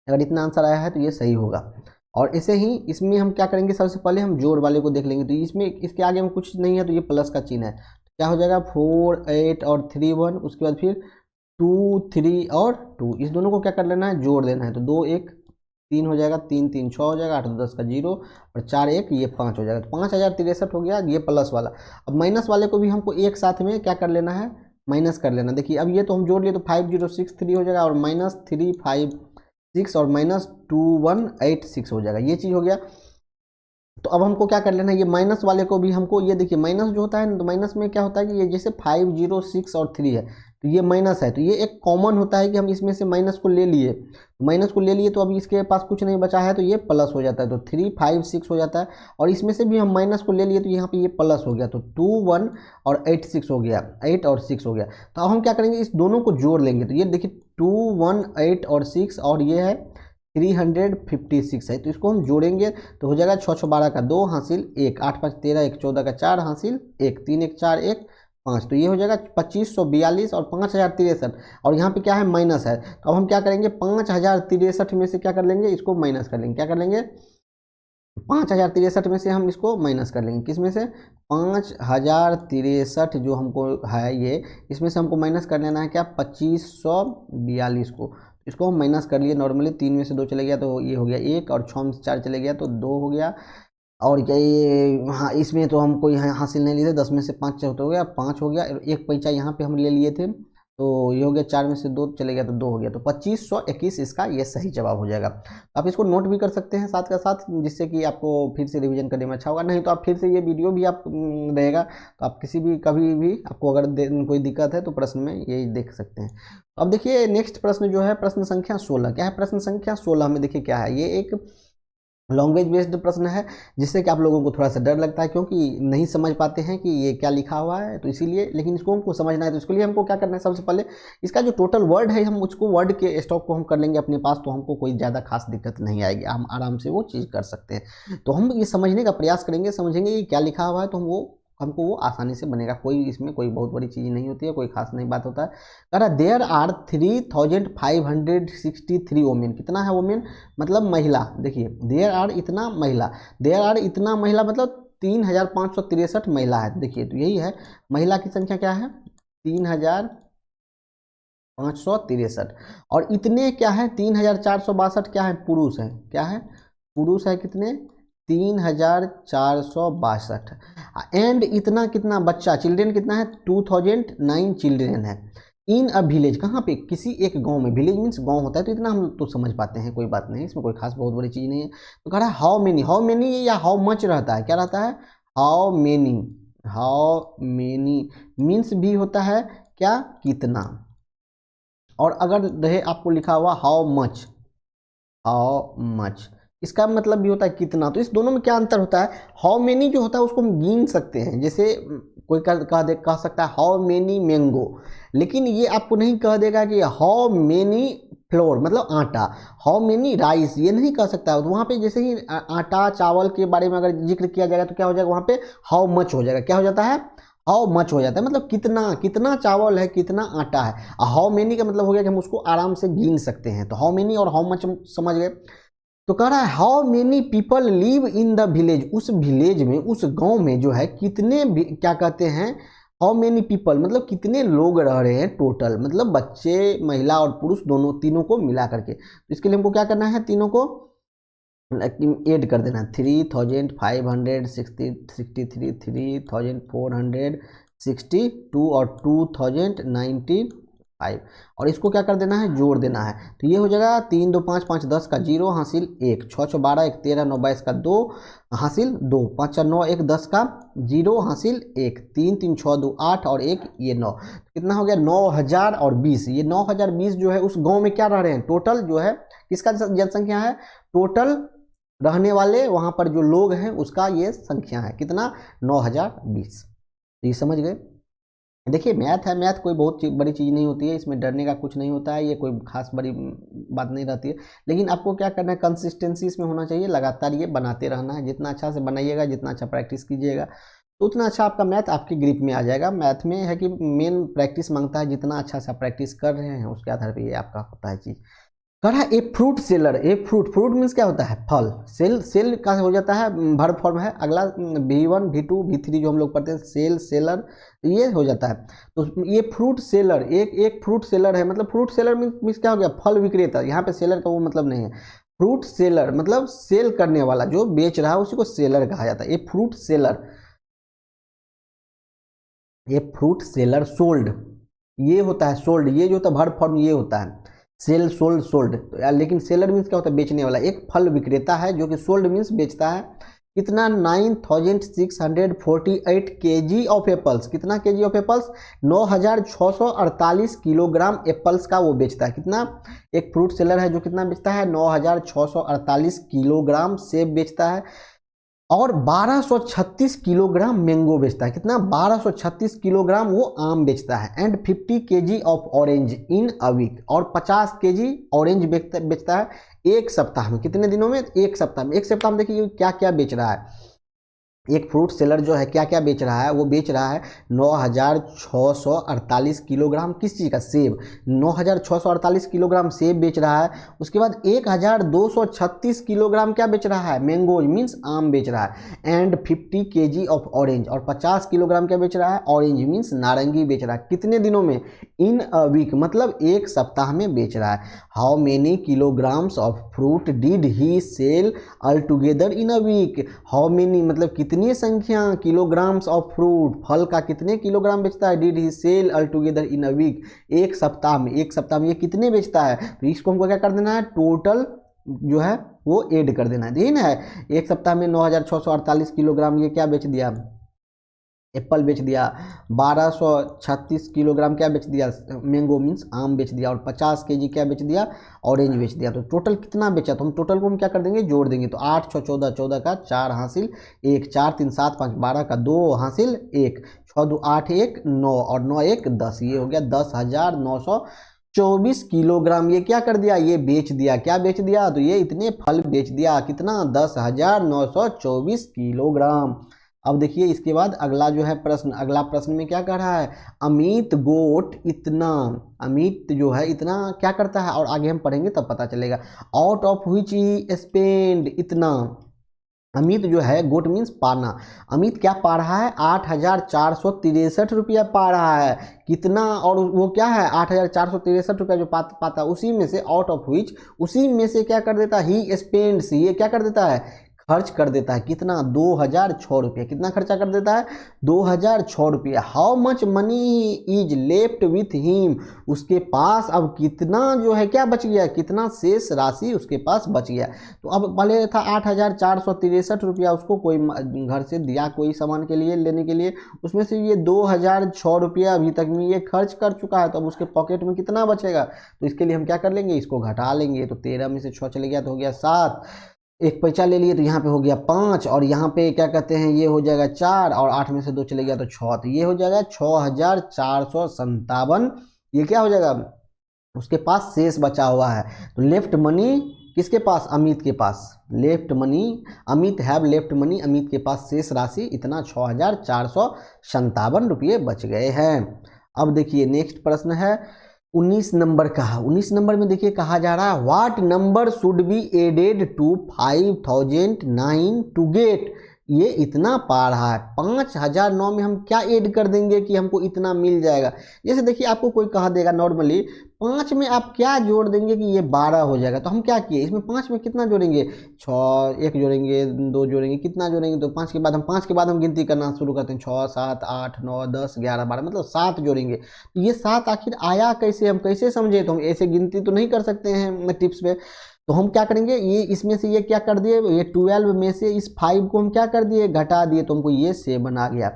अगर इतना आंसर आया है तो ये सही होगा। और ऐसे ही इसमें हम क्या करेंगे, सबसे पहले हम जोड़ वाले को देख लेंगे। तो इसमें इसके आगे में कुछ नहीं है, तो ये प्लस का चिन्ह है, तो क्या हो जाएगा 4 8 और 3 1, उसके बाद फिर 2 3 और 2, इस दोनों को क्या कर लेना है, जोड़ देना है। तो 2 1 3 हो जाएगा, 3 3 6 हो जाएगा, 8 10 का 0 और 4 1 ये 5 हो जाएगा। तो 5063 हो गया ये प्लस वाला। अब माइनस वाले को भी हमको एक साथ में क्या कर लेना है, माइनस कर लेना। देखिए अब ये तो हम जोड़ लिए तो 5063 हो जाएगा, और -356 और -2186 हो जाएगा, ये चीज़ हो गया। तो अब हमको क्या कर लेना है, ये माइनस वाले को भी हमको, ये देखिए माइनस जो होता है ना, तो माइनस में क्या होता है कि ये जैसे 5 0 6 और 3 है, तो ये माइनस है, तो ये एक कॉमन होता है कि हम इसमें से माइनस को ले लिए, माइनस को ले लिए तो अभी इसके पास कुछ नहीं बचा है, तो ये प्लस हो जाता है। तो 3 5 6 हो जाता है, और इसमें से भी हम माइनस को ले लिए तो यहाँ पे ये प्लस हो गया, तो 2 1 और 8 6 हो गया, 8 और 6 हो गया। तो अब हम क्या करेंगे, इस दोनों को जोड़ लेंगे। तो ये देखिए 2 1 8 और 6, और ये है 356 है, तो इसको हम जोड़ेंगे तो हो जाएगा 6 6 12 का 2 हासिल 1, 8 5 13 1 14 का 4 हासिल 1, 3 1 4 1 5, तो ये हो जाएगा 2542 और 5063, और यहाँ पे क्या है, माइनस है। तो अब हम क्या करेंगे, 5063 में से क्या कर लेंगे, इसको माइनस कर लेंगे। क्या कर लेंगे, 5063 में से हम इसको माइनस कर लेंगे। किस में से, 5063 जो हमको है ये, इसमें से हमको माइनस कर लेना है क्या, 2542 को। इसको हम माइनस कर लिए नॉर्मली, 3 में से 2 चले गया तो ये हो गया 1, और 6 में से 4 चले गया तो 2 हो गया। और क्या ये, हाँ इसमें तो हम कोई हासिल नहीं लिए थे, 10 में से 5 चौथा हो गया, 5 हो गया, एक पैंचा यहाँ पे हम ले लिए थे, तो ये हो गया 4 में से 2 चले गया तो 2 हो गया। तो 2521 इसका ये सही जवाब हो जाएगा। आप इसको नोट भी कर सकते हैं साथ का साथ, जिससे कि आपको फिर से रिवीजन करने में अच्छा होगा। नहीं तो आप फिर से ये वीडियो भी आप रहेगा, तो आप किसी भी कभी भी आपको अगर कोई दिक्कत है तो प्रश्न में ये देख सकते हैं। अब देखिए नेक्स्ट प्रश्न जो है, प्रश्न संख्या 16। क्या है प्रश्न संख्या 16 में, देखिए क्या है, ये एक लैंग्वेज बेस्ड प्रश्न है, जिससे कि आप लोगों को थोड़ा सा डर लगता है, क्योंकि नहीं समझ पाते हैं कि ये क्या लिखा हुआ है, तो इसीलिए। लेकिन इसको हमको समझना है, तो इसके लिए हमको क्या करना है, सबसे पहले इसका जो टोटल वर्ड है, हम उसको वर्ड के स्टॉक को हम कर लेंगे अपने पास, तो हमको कोई ज़्यादा खास दिक्कत नहीं आएगी, हम आराम से वो चीज़ कर सकते हैं। तो हम ये समझने का प्रयास करेंगे, समझेंगे ये क्या लिखा हुआ है, तो हमको वो आसानी से बनेगा। कोई इसमें कोई बहुत बड़ी चीज़ नहीं होती है, कोई खास नहीं बात होता है। कह रहा देयर आर 3563 वोमेन, कितना है वोमेन, मतलब महिला। देखिए देयर आर इतना महिला, देयर आर इतना महिला मतलब 3563 महिला है। देखिए तो यही है, महिला की संख्या क्या है, 3563, और इतने क्या है, 3462 क्या है, पुरुष है। क्या है, पुरुष है, कितने, 3462, एंड इतना कितना बच्चा, चिल्ड्रेन कितना है, 2009 चिल्ड्रेन है इन अ विलेज। कहाँ पे, किसी एक गांव में, विलेज मीन्स गांव होता है, तो इतना हम तो समझ पाते हैं, कोई बात नहीं, इसमें कोई खास बहुत बड़ी चीज़ नहीं है। तो कह रहा है हाउ मेनी या हाउ मच रहता है, क्या रहता है, हाउ मेनी मीन्स भी होता है, क्या, कितना। और अगर रहे आपको लिखा हुआ हाउ मच, हाउ मच, इसका मतलब भी होता है कितना। तो इस दोनों में क्या अंतर होता है, हाउ मेनी जो होता है उसको हम गिन सकते हैं, जैसे कोई कह सकता है हाउ मेनी मैंगो, लेकिन ये आपको नहीं कह देगा कि हाउ मेनी फ्लोर मतलब आटा, हाउ मेनी राइस, ये नहीं कह सकता है। तो वहाँ पे जैसे ही आटा चावल के बारे में अगर जिक्र किया जाएगा तो क्या हो जाएगा, वहाँ पे हाउ मच हो जाएगा, क्या हो जाता है, हाउ मच हो जाता है, मतलब कितना, कितना चावल है, कितना आटा है। हाउ मेनी का मतलब हो गया कि हम उसको आराम से गिन सकते हैं। तो हाउ मेनी और हाउ मच हम समझ गए। तो कह रहा है how many people live in the village, उस विलेज में, उस गांव में जो है कितने क्या कहते हैं, हाउ मेनी पीपल मतलब कितने लोग रह रहे हैं टोटल, मतलब बच्चे महिला और पुरुष दोनों, तीनों को मिला करके। तो इसके लिए हमको क्या करना है, तीनों को ऐड कर देना, 3563, 3462 और 2095, और इसको क्या कर देना है, जोड़ देना है। तो ये हो जाएगा 3 2 5 5 10 का 0 हासिल 1, 6 6 12 1 13 9 22 का 2 हासिल 2, 5 4 9 1 10 का 0 हासिल 1, 3 3 6 2 8 और 1 ये 9। कितना हो गया, 9020। ये 9020 जो है उस गांव में क्या रह रहे हैं, टोटल जो है किसका जनसंख्या है, टोटल रहने वाले वहां पर जो लोग हैं उसका ये संख्या है, कितना, 9020। तो ये समझ गए। देखिए मैथ है, मैथ कोई बहुत बड़ी चीज़ नहीं होती है, इसमें डरने का कुछ नहीं होता है, ये कोई खास बड़ी बात नहीं रहती है। लेकिन आपको क्या करना है, कंसिस्टेंसी इसमें होना चाहिए, लगातार ये बनाते रहना है। जितना अच्छा से बनाइएगा, जितना अच्छा प्रैक्टिस कीजिएगा, तो उतना अच्छा आपका मैथ आपके ग्रिप में आ जाएगा। मैथ में है कि मेन प्रैक्टिस मांगता है, जितना अच्छा से आप प्रैक्टिस कर रहे हैं उसके आधार पर ये आपका होता है चीज़। कहा a fruit seller, a fruit, fruit means क्या होता है, फल। सेल, सेल का हो जाता है वर्ब फॉर्म है। अगला V1 V2 V3 जो हम लोग पढ़ते हैं, सेल सेलर, तो ये हो जाता है। तो ये फ्रूट सेलर, एक फ्रूट सेलर है, मतलब फ्रूट सेलर मीन्स क्या हो गया, फल विक्रेता। यहाँ पे सेलर का वो मतलब नहीं है, फ्रूट सेलर मतलब सेल करने वाला, जो बेच रहा है उसी को सेलर कहा जाता है। ये फ्रूट सेलर, ये फ्रूट सेलर सोल्ड, ये होता है सोल्ड, ये जो होता है वर्ब फॉर्म ये होता है सेल, सोल्ड, सोल्ड। तो यार लेकिन सेलर मीन्स क्या होता है, बेचने वाला। एक फल विक्रेता है जो कि सोल्ड मीन्स बेचता है। कितना, 9648 केजी ऑफ एप्पल्स, कितना KG of apples, 9648 kilogram apples का वो बेचता है। कितना, एक फ्रूट सेलर है जो कितना बेचता है, 9648 किलोग्राम सेब बेचता है, और 1236 किलोग्राम मैंगो बेचता है। कितना, 1236 किलोग्राम वो आम बेचता है। And 50 KG of orange in a week, और 50 केजी ऑरेंज बेचता है एक सप्ताह में। कितने दिनों में, एक सप्ताह में। एक सप्ताह में देखिए क्या क्या बेच रहा है। एक फ्रूट सेलर जो है क्या क्या बेच रहा है, वो बेच रहा है 9648 किलोग्राम किस चीज़ का, सेब। 9648 किलोग्राम सेब बेच रहा है। उसके बाद 1236 किलोग्राम क्या बेच रहा है, मैंगो मीन्स आम बेच रहा है। एंड 50 केजी ऑफ ऑरेंज, और 50 किलोग्राम क्या बेच रहा है, ऑरेंज मीन्स नारंगी बेच रहा है। कितने दिनों में, इन अ वीक मतलब एक सप्ताह में बेच रहा है। How many kilograms of fruit did he sell all together in a week, how many मतलब कितनी संख्या, किलोग्राम्स ऑफ फ्रूट, फल का कितने किलोग्राम बेचता है, did he sell all together in a week, एक सप्ताह में। एक सप्ताह में ये कितने बेचता है, तो इसको हमको क्या कर देना है, टोटल जो है वो ऐड कर देना है। देखिए ना, एक सप्ताह में 9648 किलोग्राम ये क्या बेच दिया, एप्पल बेच दिया। 1236 किलोग्राम क्या बेच दिया, मैंगो मीन्स आम बेच दिया। और 50 केजी क्या बेच दिया, ऑरेंज बेच दिया। तो टोटल कितना बेचा, तो हम टोटल को हम क्या कर देंगे, जोड़ देंगे। तो 8 6 14, 14 का 4 हासिल 1, 4 3 7 5 12 का 2 हासिल 1, 6 2 8 1 9 और 9 1 10, ये हो गया 10,924 किलोग्राम। ये क्या कर दिया, ये बेच दिया। क्या बेच दिया, तो ये इतने फल बेच दिया। कितना, 10,924 किलोग्राम। अब देखिए इसके बाद अगला जो है प्रश्न, अगला प्रश्न में क्या कह रहा है, अमित गोट इतना, अमित जो है इतना क्या करता है, और आगे हम पढ़ेंगे तब पता चलेगा। Out of which he spend इतना, अमित जो है, गोट मीन्स पाना, अमित क्या पा रहा है, 8,463 रुपया पा रहा है। कितना, और वो क्या है, 8,463 रुपया जो पाता, उसी में से आउट ऑफ व्हिच, उसी में से क्या कर देता, ही स्पेंड्स, ये क्या कर देता है, खर्च कर देता है। कितना? 2006 रुपये। कितना खर्चा कर देता है? 2006 रुपये। How much money is left with him, उसके पास अब कितना जो है क्या बच गया, कितना शेष राशि उसके पास बच गया। तो अब पहले था 8,463 रुपया, उसको कोई घर से दिया कोई सामान के लिए लेने के लिए, उसमें से ये 2006 रुपया अभी तक में ये खर्च कर चुका है। तो अब उसके पॉकेट में कितना बचेगा? तो इसके लिए हम क्या कर लेंगे, इसको घटा लेंगे। तो 13 में से 6 चले गया तो हो गया 7, एक पैसा ले लिए तो यहाँ पे हो गया 5, और यहाँ पे क्या कहते हैं ये हो जाएगा 4, और 8 में से 2 चले गया तो 6, तो ये हो जाएगा 6,457। ये क्या हो जाएगा, उसके पास शेष बचा हुआ है। तो लेफ्ट मनी किसके पास? अमित के पास। Left money, Amit have left money, Amit के पास शेष राशि इतना 6,457 रुपये बच गए हैं। अब देखिए नेक्स्ट प्रश्न है 19 नंबर का। 19 नंबर में देखिए कहा जा रहा है what number should be added to 5,009 to get, ये इतना पा रहा है 5,009 में हम क्या ऐड कर देंगे कि हमको इतना मिल जाएगा। जैसे देखिए आपको कोई कहा देगा नॉर्मली 5 में आप क्या जोड़ देंगे कि ये 12 हो जाएगा, तो हम क्या किए इसमें 5 में कितना जोड़ेंगे, 6, 1 जोड़ेंगे, 2 जोड़ेंगे, कितना जोड़ेंगे, तो 5 के बाद हम गिनती करना शुरू करते हैं, 6, 7, 8, 9, 10, 11, 12, मतलब 7 जोड़ेंगे। तो ये 7 आखिर आया कैसे, हम कैसे समझे, तो हम ऐसे गिनती तो नहीं कर सकते हैं टिप्स पे। तो हम क्या करेंगे, ये इसमें से ये क्या कर दिए, ये 12 में से इस 5 को हम क्या कर दिए, घटा दिए, तो हमको ये 7 आ गया।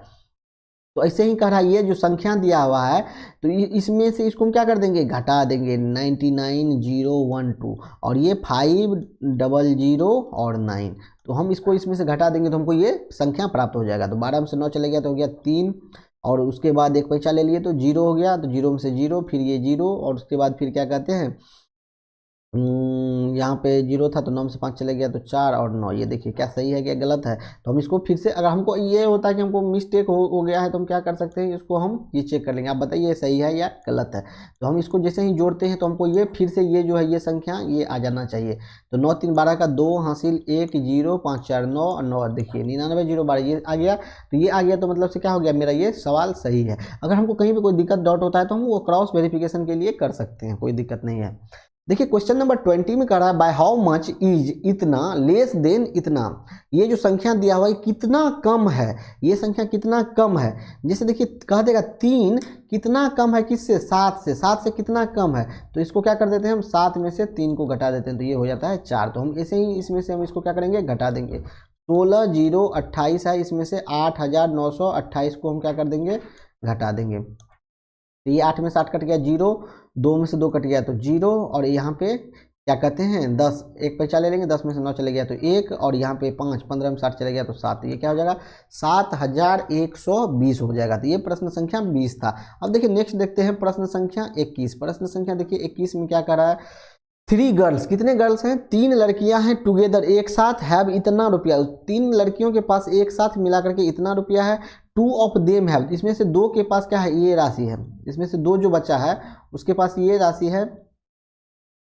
तो ऐसे ही कह रहा है ये जो संख्या दिया हुआ है तो इसमें से इसको हम क्या कर देंगे, घटा देंगे, 99,012, और ये 500 और 9, तो हम इसको इसमें से घटा देंगे तो हमको ये संख्या प्राप्त हो जाएगा। तो 12 में से 9 चले गया तो हो गया 3, और उसके बाद एक पैसा ले लिए तो 0 हो गया, तो 0 में से 0, फिर ये 0, और उसके बाद फिर क्या कहते हैं यहाँ पे 0 था तो 9 में से 5 चले गया तो 4 और 9। ये देखिए क्या सही है क्या गलत है। तो हम इसको फिर से, अगर हमको ये होता है कि हमको मिस्टेक हो गया है तो हम क्या कर सकते हैं, इसको हम ये चेक कर लेंगे, आप बताइए सही है या गलत है। तो हम इसको जैसे ही जोड़ते हैं तो हमको ये फिर से ये जो है ये संख्या ये आ जाना चाहिए। तो 9 3 12 का 2 हासिल 1 0 5 4 9 और 9, देखिए 99 0 12 ये आ गया। तो ये आ गया तो मतलब से क्या हो गया, मेरा ये सवाल सही है। अगर हमको कहीं पर कोई दिक्कत डाउट होता है तो हम वो क्रॉस वेरिफिकेशन के लिए कर सकते हैं, कोई दिक्कत नहीं है। देखिए क्वेश्चन नंबर 20 में कह रहा है बाय हाउ मच इज इतना लेस देन इतना, ये जो संख्या दिया हुआ है कितना कम है, ये संख्या कितना कम है। जैसे देखिए कह देगा 3 कितना कम है किससे, 7 से, 7 से कितना कम है, तो इसको क्या कर देते हैं हम 7 में से 3 को घटा देते हैं तो ये हो जाता है 4। तो हम ऐसे ही इसमें से हम इसको क्या करेंगे, घटा देंगे। 16 0 28 है, इसमें से 8,928 को हम क्या कर देंगे, घटा देंगे। तो ये 8 में से 8 कट गया 0, 2 में से 2 कट गया तो 0, और यहाँ पे क्या कहते हैं 10, एक पैसा ले लेंगे, 10 में से 9 चले गया तो 1, और यहाँ पे 5, 15 में 60 चले गया तो 7, ये क्या हो जाएगा 7,120 हो जाएगा। तो ये प्रश्न संख्या 20 था। अब देखिए नेक्स्ट देखते हैं प्रश्न संख्या 21। प्रश्न संख्या देखिए 21 में क्या कर रहा है, 3 गर्ल्स, कितने गर्ल्स हैं, 3 लड़कियां हैं, टुगेदर एक साथ, हैव इतना रुपया, 3 लड़कियों के पास एक साथ मिला करके इतना रुपया है। 2 ऑफ देम हैव, इसमें से 2 के पास क्या है, ये राशि है, इसमें से 2 जो बचा है उसके पास ये राशि है,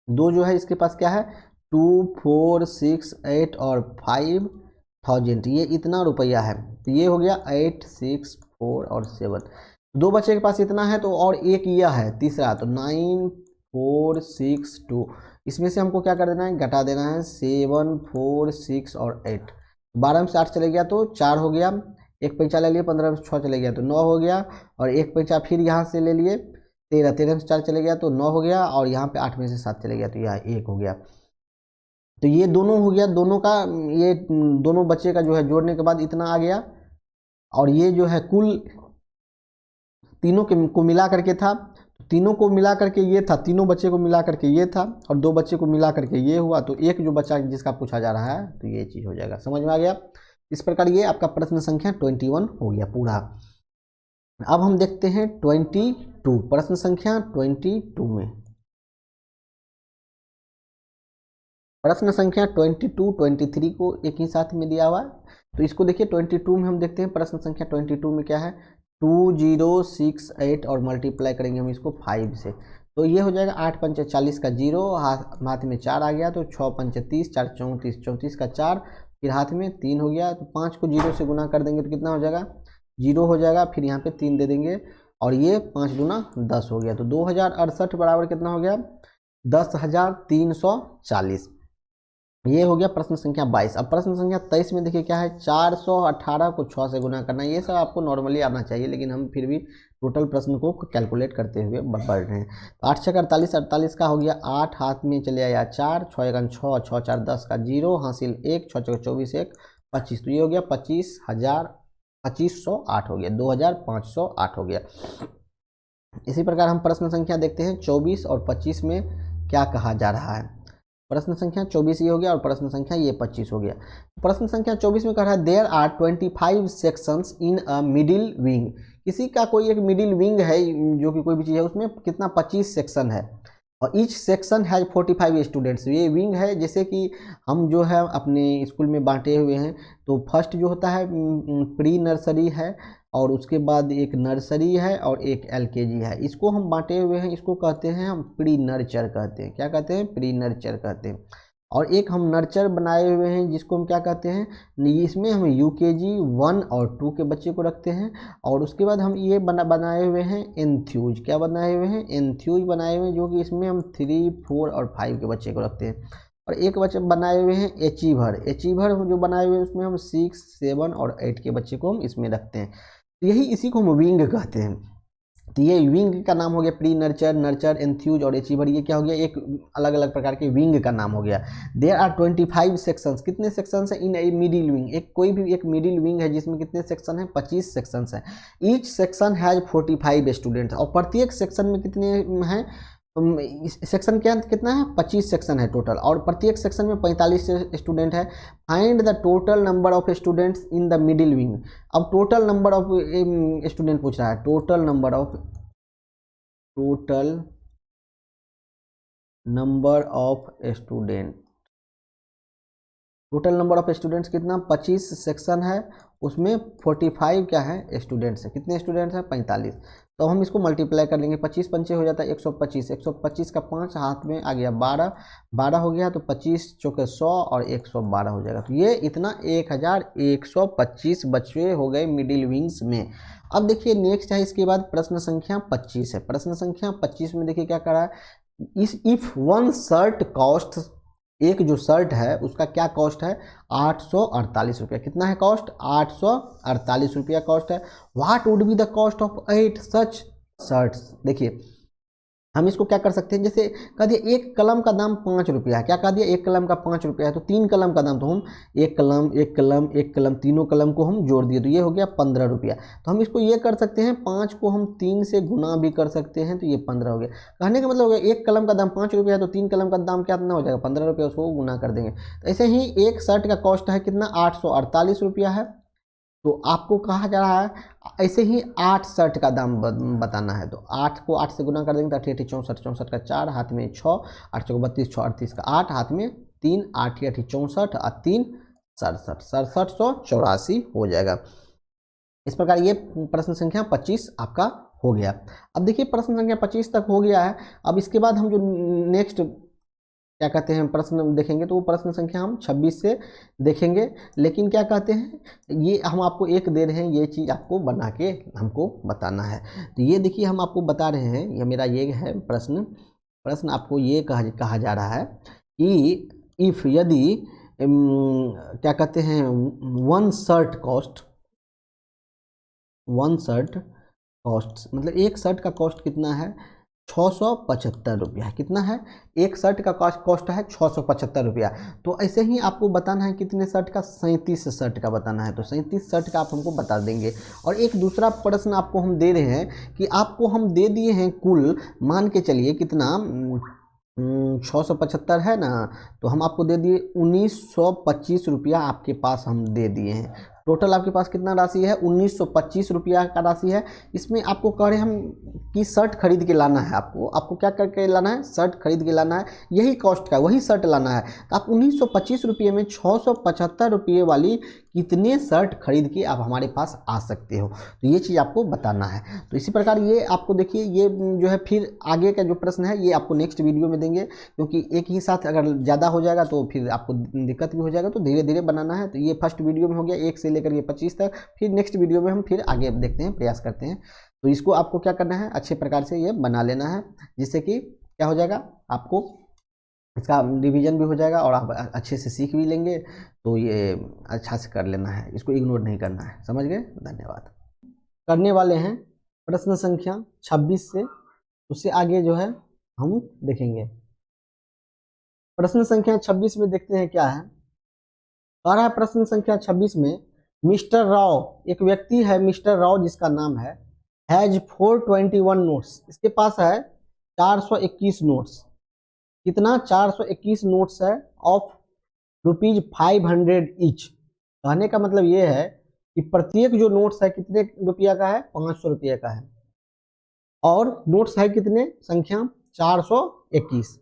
2 जो है इसके पास क्या है 2 4 6 8 और 5,000, ये इतना रुपया है। तो ये हो गया 8 6 4 और 7, 2 बच्चे के पास इतना है, तो और एक यह है तीसरा, तो 9 4 6 2, इसमें से हमको क्या कर देना है, घटा देना है 7 4 6 और 8। 12 में से 8 चले गया तो 4 हो गया, एक पैसा ले लिए, 15 में से 6 चले गया तो 9 हो गया, और एक पैसा फिर यहाँ से ले लिए 13, 13 में से 4 चले गया तो 9 हो गया, और यहाँ पे 8 में से 7 चले गया तो यह 1 हो गया। तो ये दोनों हो गया, दोनों का ये दोनों बच्चे का जो है जोड़ने के बाद इतना आ गया, और ये जो है कुल तीनों को मिला करके था, तीनों को मिला करके ये था, तीनों बच्चे को मिला करके ये था, और 2 बच्चे को मिला करके ये हुआ, तो एक जो बच्चा जिसका पूछा जा रहा है तो ये चीज़ हो जाएगा। समझ में आ गया। इस प्रकार ये आपका प्रश्न संख्या 21 हो गया पूरा। अब हम देखते हैं 22, प्रश्न संख्या 22 में, प्रश्न संख्या 22 23 को एक ही साथ में दिया हुआ है। तो इसको देखिए 22 में हम देखते हैं प्रश्न संख्या 22 में क्या है, 2068 और मल्टीप्लाई करेंगे हम इसको 5 से, तो ये हो जाएगा 8 पंच 40 का 0, हाथ में 4 आ गया, तो 6 पंच 30, 4 34, 34 का 4, फिर हाथ में 3 हो गया, तो 5 को 0 से गुना कर देंगे तो कितना हो जाएगा 0 हो जाएगा, फिर यहाँ पे 3 दे देंगे, और ये 5 दूना 10 हो गया। तो 2068 बराबर कितना हो गया 10,340। ये हो गया प्रश्न संख्या 22। अब प्रश्न संख्या 23 में देखिए क्या है, 418 को 6 से गुना करना। ये सब आपको नॉर्मली आना चाहिए, लेकिन हम फिर भी टोटल प्रश्न को कैलकुलेट करते हुए बढ़ रहे हैं। तो 8 छः 48, 48 का हो गया 8, हाथ में चले आया 4, 6 1 6, 6 4 10 का 0, हासिल 1, 6 6 24 1 25। तो ये हो गया 25,008 हो गया, 2508 हो गया। इसी प्रकार हम प्रश्न संख्या देखते हैं 24 और 25 में क्या कहा जा रहा है। प्रश्न संख्या 24 ये हो गया और प्रश्न संख्या ये 25 हो गया। प्रश्न संख्या 24 में कह रहा है there are 25 sections in a middle wing. किसी का कोई एक मिडिल विंग है, जो कि कोई भी चीज़ है, उसमें कितना 25 सेक्शन है और ईच सेक्शन हैज 45 स्टूडेंट्स। ये विंग है, जैसे कि हम जो है अपने स्कूल में बांटे हुए हैं। तो फर्स्ट जो होता है प्री नर्सरी है, और उसके बाद एक नर्सरी है और एक एलकेजी है। इसको हम बांटे हुए हैं, इसको कहते हैं हम प्री नर्चर कहते हैं। क्या कहते हैं? प्री नर्चर कहते हैं। और एक हम नर्चर बनाए हुए हैं, जिसको हम क्या कहते हैं, इसमें हम यूकेजी 1 और 2 के बच्चे को रखते हैं। और उसके बाद हम ये बनाए हुए हैं एंथ्यूज। क्या बनाए हुए हैं? एंथ्यूज बनाए हुए हैं, जो कि इसमें हम 3, 4 और 5 के बच्चे को रखते हैं। और एक बच्चे बनाए हुए हैं अचीवर। अचीवर जो बनाए हुए हैं उसमें हम 6, 7 और 8 के बच्चे को हम इसमें रखते हैं। यही इसी को हम विंग कहते हैं। तो ये विंग का नाम हो गया प्री नर्चर, नर्चर, एंथ्यूज और अचीवर। ये क्या हो गया? एक अलग अलग प्रकार के विंग का नाम हो गया। There are 25 sections. कितने सेक्शंस हैं इन ए मिडिल विंग? एक कोई भी एक मिडिल विंग है जिसमें कितने सेक्शन हैं? 25 सेक्शंस हैं। Each section has 45 students. और प्रत्येक सेक्शन में कितने हैं? सेक्शन क्या कितना है? 25 सेक्शन है टोटल, और प्रत्येक सेक्शन में 45 स्टूडेंट है। Find the total number of students in the middle wing. अब टोटल नंबर ऑफ स्टूडेंट पूछ रहा है। Total number of student. Total number of students कितना? 25 सेक्शन है, उसमें 45 क्या है? स्टूडेंट्स है। कितने स्टूडेंट्स हैं? 45। तो हम इसको मल्टीप्लाई कर लेंगे। 25 पंचे हो जाता है 125। 125 का 5 हाथ में आ गया 12, 12 हो गया, तो 25 चौके 100 और 112 हो जाएगा। तो ये इतना 1125 बच्चे हो गए मिडिल विंग्स में। अब देखिए नेक्स्ट है, इसके बाद प्रश्न संख्या 25 है। प्रश्न संख्या 25 में देखिए क्या कर रहा है, इफ वन शर्ट कॉस्ट, एक जो शर्ट है उसका क्या कॉस्ट है? 848 रुपया। कितना है कॉस्ट? 848 रुपया कॉस्ट है। What would be the cost of 8 such shirts? देखिए हम इसको क्या कर सकते हैं, जैसे कह दिया एक कलम का दाम 5 रुपया है। क्या कह दिया? एक कलम का 5 रुपया है, तो 3 कलम का दाम, तो हम एक कलम एक कलम एक कलम तीनों कलम को हम जोड़ दिए, तो ये हो गया 15 रुपया। तो हम इसको ये कर सकते हैं, 5 को हम 3 से गुना भी कर सकते हैं, तो ये 15 हो गया। कहने का मतलब हो गया एक कलम का दाम 5 रुपया है, तो 3 कलम का दाम कितना हो जाएगा? 15 रुपया। उसको गुना कर देंगे। तो ऐसे ही एक शर्ट का कॉस्ट है कितना? 848 रुपया है। तो आपको कहा जा रहा है ऐसे ही 8 शर्ट का दाम बताना है। तो 8 को 8 से गुना कर देंगे तो 8 8 64, 64 का 4, हाथ में 6, 8 चौको 32, 6 38 का 8, हाथ में 3, 8 8 64 और 3 67, 6784 हो जाएगा। इस प्रकार ये प्रश्न संख्या 25 आपका हो गया। अब देखिए प्रश्न संख्या 25 तक हो गया है। अब इसके बाद हम जो नेक्स्ट क्या कहते हैं प्रश्न देखेंगे, तो वो प्रश्न संख्या हम 26 से देखेंगे। लेकिन क्या कहते हैं, ये हम आपको एक दे रहे हैं, ये चीज़ आपको बना के हमको बताना है। तो ये देखिए हम आपको बता रहे हैं, ये मेरा ये है प्रश्न आपको ये कहा जा रहा है कि इफ़ यदि क्या कहते हैं वन शर्ट कॉस्ट मतलब एक शर्ट का कॉस्ट कितना है? 675 रुपया। कितना है? एक शर्ट का कॉस्ट है 675 रुपया। तो ऐसे ही आपको बताना है कितने शर्ट का? 37 शर्ट का बताना है। तो 37 शर्ट का आप हमको बता देंगे। और एक दूसरा प्रश्न आपको हम दे रहे हैं कि आपको हम दे दिए हैं कुल, मान के चलिए कितना 675 है ना, तो हम आपको दे दिए 1925 रुपया आपके पास हम दे दिए हैं। टोटल आपके पास कितना राशि है? 1925 रुपया का राशि है। इसमें आपको कह रहे हम कि शर्ट खरीद के लाना है। आपको क्या करके लाना है? शर्ट खरीद के लाना है। यही कॉस्ट का वही शर्ट लाना है। तो आप 1925 रुपये में 675 रुपये वाली कितने शर्ट खरीद के आप हमारे पास आ सकते हो, तो ये चीज़ आपको बताना है। तो इसी प्रकार ये आपको देखिए, ये जो है फिर आगे का जो प्रश्न है ये आपको नेक्स्ट वीडियो में देंगे, क्योंकि एक ही साथ अगर ज़्यादा हो जाएगा तो फिर आपको दिक्कत भी हो जाएगा। तो धीरे धीरे बनाना है। तो ये फर्स्ट वीडियो में हो गया 1 से लेकर ये 25 तक। फिर नेक्स्ट वीडियो में हम फिर आगे देखते हैं, प्रयास करते हैं। तो इसको आपको क्या करना है, अच्छे प्रकार से ये बना लेना है, जिससे कि क्या हो जाएगा आपको इसका डिवीजन भी हो जाएगा और आप अच्छे से सीख भी लेंगे। तो ये अच्छा से कर लेना है, इसको इग्नोर नहीं करना है। समझ गए? धन्यवाद। करने वाले हैं प्रश्न संख्या 26 से, उससे आगे जो है हम देखेंगे। प्रश्न संख्या 26 में देखते हैं क्या है। कह रहा है प्रश्न संख्या 26 में, मिस्टर राव, एक व्यक्ति है मिस्टर राव जिसका नाम है, हैज 421 नोट्स, इसके पास है 421 नोट्स। कितना? 421 नोट्स है ऑफ ₹500 ईच। कहने का मतलब ये है कि प्रत्येक जो नोट्स है कितने रुपया का है? 500 रुपये का है। और नोट्स है कितने? संख्या 421।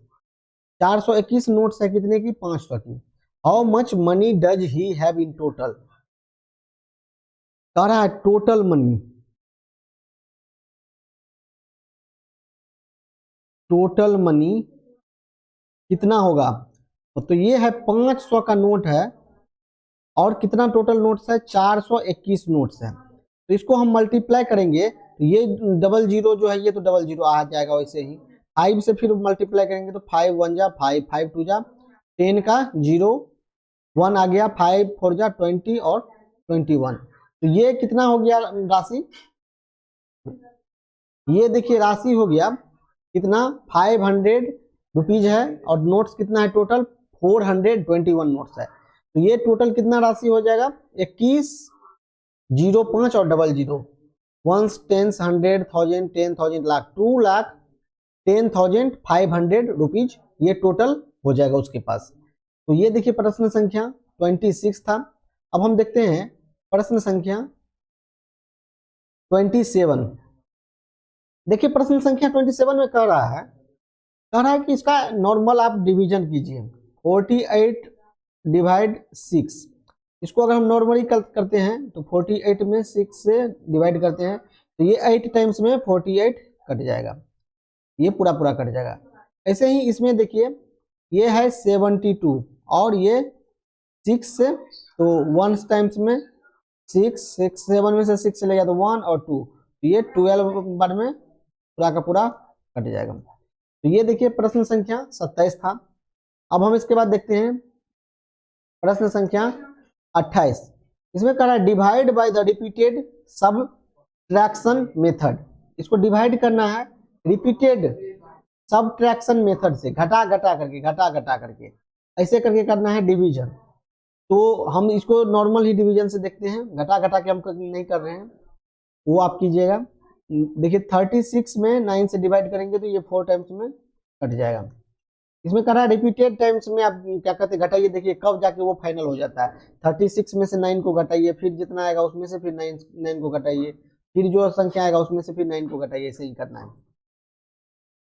421 नोट्स है कितने की? 500 की। How much money does he have in total? कह रहा है टोटल मनी, टोटल मनी कितना होगा? तो ये है 500 का नोट है और कितना टोटल नोट्स है? 421 नोट्स है। तो इसको हम मल्टीप्लाई करेंगे तो ये डबल जीरो जो है ये तो डबल जीरो आ जाएगा वैसे ही। 5 से फिर मल्टीप्लाई करेंगे तो 5 1 जा 5, 5 2 जा 10 का 0, 1 आ गया, 5 4 जा 20 और 21। तो ये कितना हो गया राशि? ये देखिए राशि हो गया कितना? 500 रुपीज है और नोट्स कितना है टोटल? 421 नोट्स है। तो ये टोटल कितना राशि हो जाएगा? 21 05 और double zero, ones, tens, 100, 1000, 10,000, lakh, 2,10,500 rupees ये टोटल हो जाएगा उसके पास। तो ये देखिए प्रश्न संख्या 26 था। अब हम देखते हैं प्रश्न संख्या 27। देखिए प्रश्न संख्या 27 में कह रहा है कि इसका नॉर्मल आप डिवीजन कीजिए। 48 डिवाइड 6, इसको अगर हम नॉर्मली करते हैं तो 48 में 6 से डिवाइड करते हैं तो ये 8 टाइम्स में 48 कट जाएगा, ये पूरा पूरा कट जाएगा। ऐसे ही इसमें देखिए ये है 72 और ये 6 से, तो 1 टाइम्स में 6, 7 में से 6 चले गया तो 1 और 2, तो ये 12 बार में पूरा का पूरा कट जाएगा। तो ये देखिए प्रश्न संख्या 27 था। अब हम इसके बाद देखते हैं प्रश्न संख्या 28। इसमें कह रहा है divide by the repeated subtraction method. इसको डिवाइड करना है रिपीटेड सबट्रैक्शन मेथड से, घटा घटा करके ऐसे करके करना है डिवीजन। तो हम इसको नॉर्मल ही डिवीजन से देखते हैं, घटा घटा के हम नहीं कर रहे हैं, वो आप कीजिएगा। देखिए 36 में 9 से डिवाइड करेंगे तो ये 4 टाइम्स में कट जाएगा। इसमें कह रहा है रिपीटेड टाइम्स में आप क्या कहते हैं घटाइए, देखिए कब जाके वो फाइनल हो जाता है। 36 में से 9 को घटाइए, फिर जितना आएगा उसमें से फिर 9 को घटाइए, फिर जो संख्या आएगा उसमें से फिर 9 को घटाइए, ऐसे ही करना है।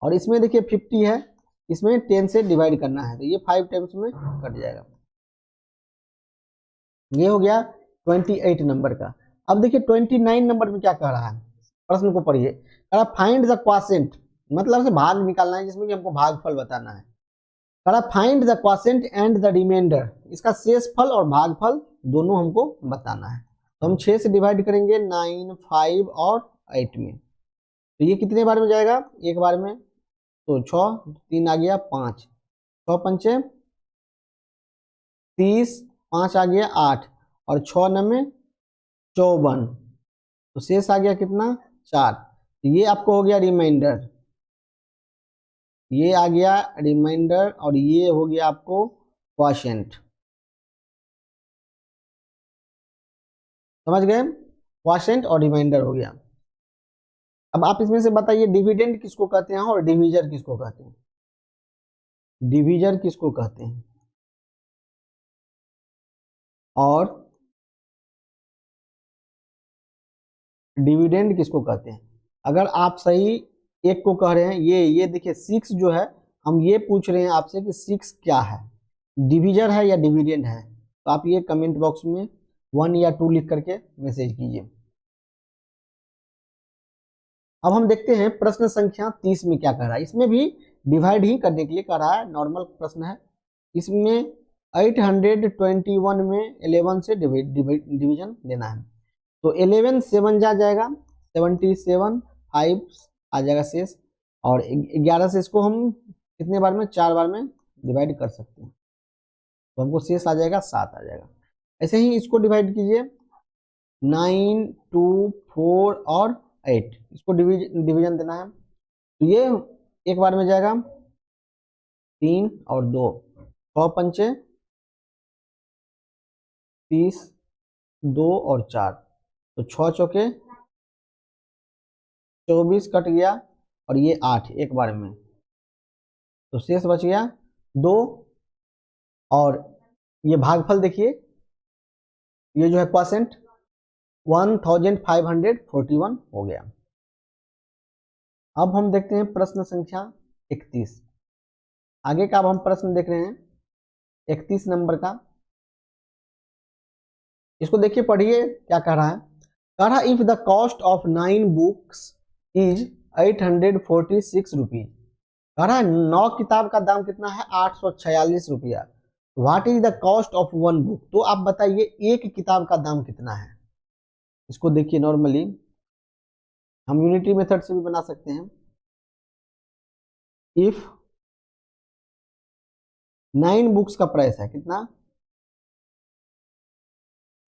और इसमें देखिए 50 है, इसमें 10 से डिवाइड करना है तो ये 5 टाइम्स में कट जाएगा। ये हो गया 28 नंबर का। अब देखिए 29 नंबर में क्या कह रहा है, प्रश्न को पढ़िए। कह रहा फाइंड द क्वोशिएंट, मतलब से भाग निकालना है जिसमें कि हमको भागफल बताना है। कह रहा find the quotient and the reminder, इसका शेषफल और भागफल दोनों हमको बताना है। तो हम 6 से डिवाइड करेंगे 9, 5 और 8 में, तो ये कितने बार में जाएगा? एक बार में, तो 6, 3 आ गया 5, 6 पंचे 30, 5 आ गया 8 और 6 9 54, तो शेष आ गया कितना? 4। तो ये आपको हो गया रिमाइंडर, ये आ गया रिमाइंडर और ये हो गया आपको क्वोशिएंट। समझ गए? क्वोशिएंट और रिमाइंडर हो गया। अब आप इसमें से बताइए डिविडेंड किसको कहते हैं और डिवीजर किसको कहते हैं? डिवीजर किसको कहते हैं और डिविडेंड किसको कहते हैं? अगर आप सही एक को कह रहे हैं, ये देखिए 6 जो है, हम ये पूछ रहे हैं आपसे कि 6 क्या है, डिवीजर है या डिविडेंड है? तो आप ये कमेंट बॉक्स में 1 या 2 लिख करके मैसेज कीजिए। अब हम देखते हैं प्रश्न संख्या 30 में क्या कह रहा है। इसमें भी डिवाइड ही करने के लिए कह रहा है, नॉर्मल प्रश्न है। इसमें 821 में 11 से डिवीजन देना है। तो 11 7 जाएगा 77, 5 आ जाएगा शेष, और 11 से इसको हम कितने बार में? 4 बार में डिवाइड कर सकते हैं, तो हमको शेष आ जाएगा 7 आ जाएगा। ऐसे ही इसको डिवाइड कीजिए 9, 2, 4 और 8, इसको डिवीजन देना है, तो ये एक बार में जाएगा 3 और 2, 6 पंचे 30, 2 और 4, तो 6 चौके 24 कट गया और ये 8 एक बार में, तो शेष बच गया 2। और ये भागफल देखिए, ये जो है क्वोशिएंट 1541 हो गया। अब हम देखते हैं प्रश्न संख्या 31। आगे का अब हम प्रश्न देख रहे हैं 31 नंबर का। इसको देखिए, पढ़िए क्या कह रहा है। कह रहा if the cost of 9 books is 846 rupees. कह रहा है 9 किताब का दाम कितना है, 846 रुपया। What is the cost of 1 book, तो आप बताइए एक किताब का दाम कितना है। इसको देखिए, नॉर्मली हम यूनिटी मेथड से भी बना सकते हैं। इफ 9 बुक्स का प्राइस है कितना,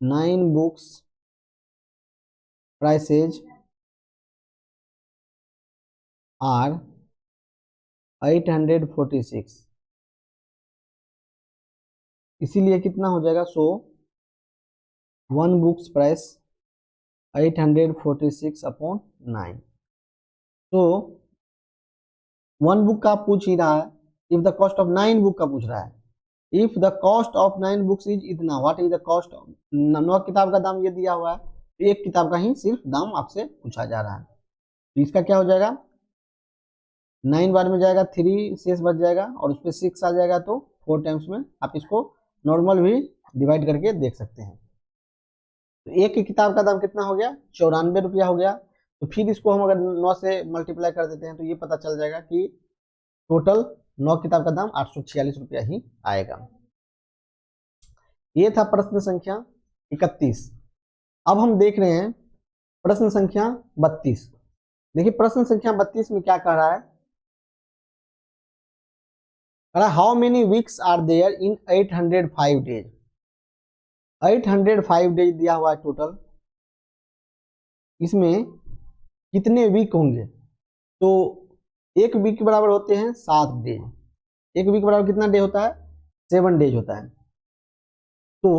9 बुक्स प्राइसेज आर 846, इसीलिए कितना हो जाएगा, सो 1 बुक्स प्राइस 846 अपॉन 9। तो 1 बुक का पूछ ही रहा है, if the cost of 9 book का पूछ रहा है। If the cost of 9 books is इतना, what is the cost of 9 किताब का दाम ये दिया हुआ है, तो एक किताब का ही सिर्फ दाम आपसे पूछा जा रहा है। तो इसका क्या हो जाएगा, 9 बार में जाएगा 3 शेष बच जाएगा और उस पर 6 आ जाएगा, तो 4 टाइम्स में आप इसको नॉर्मल भी डिवाइड करके देख सकते हैं। तो एक की किताब का दाम कितना हो गया, 94 रुपया हो गया। तो फिर इसको हम अगर 9 से मल्टीप्लाई कर देते हैं तो ये पता चल जाएगा कि टोटल 9 किताब का दाम 846 रुपया ही आएगा। ये था प्रश्न संख्या 31। अब हम देख रहे हैं प्रश्न संख्या 32। देखिए प्रश्न संख्या 32 में क्या कह रहा है, how many weeks are there in 805 days. 805 days दिया हुआ है टोटल, इसमें कितने वीक होंगे, तो एक वीक के बराबर होते हैं 7 डेज। एक वीक बराबर कितना डे होता है, 7 डेज होता है। तो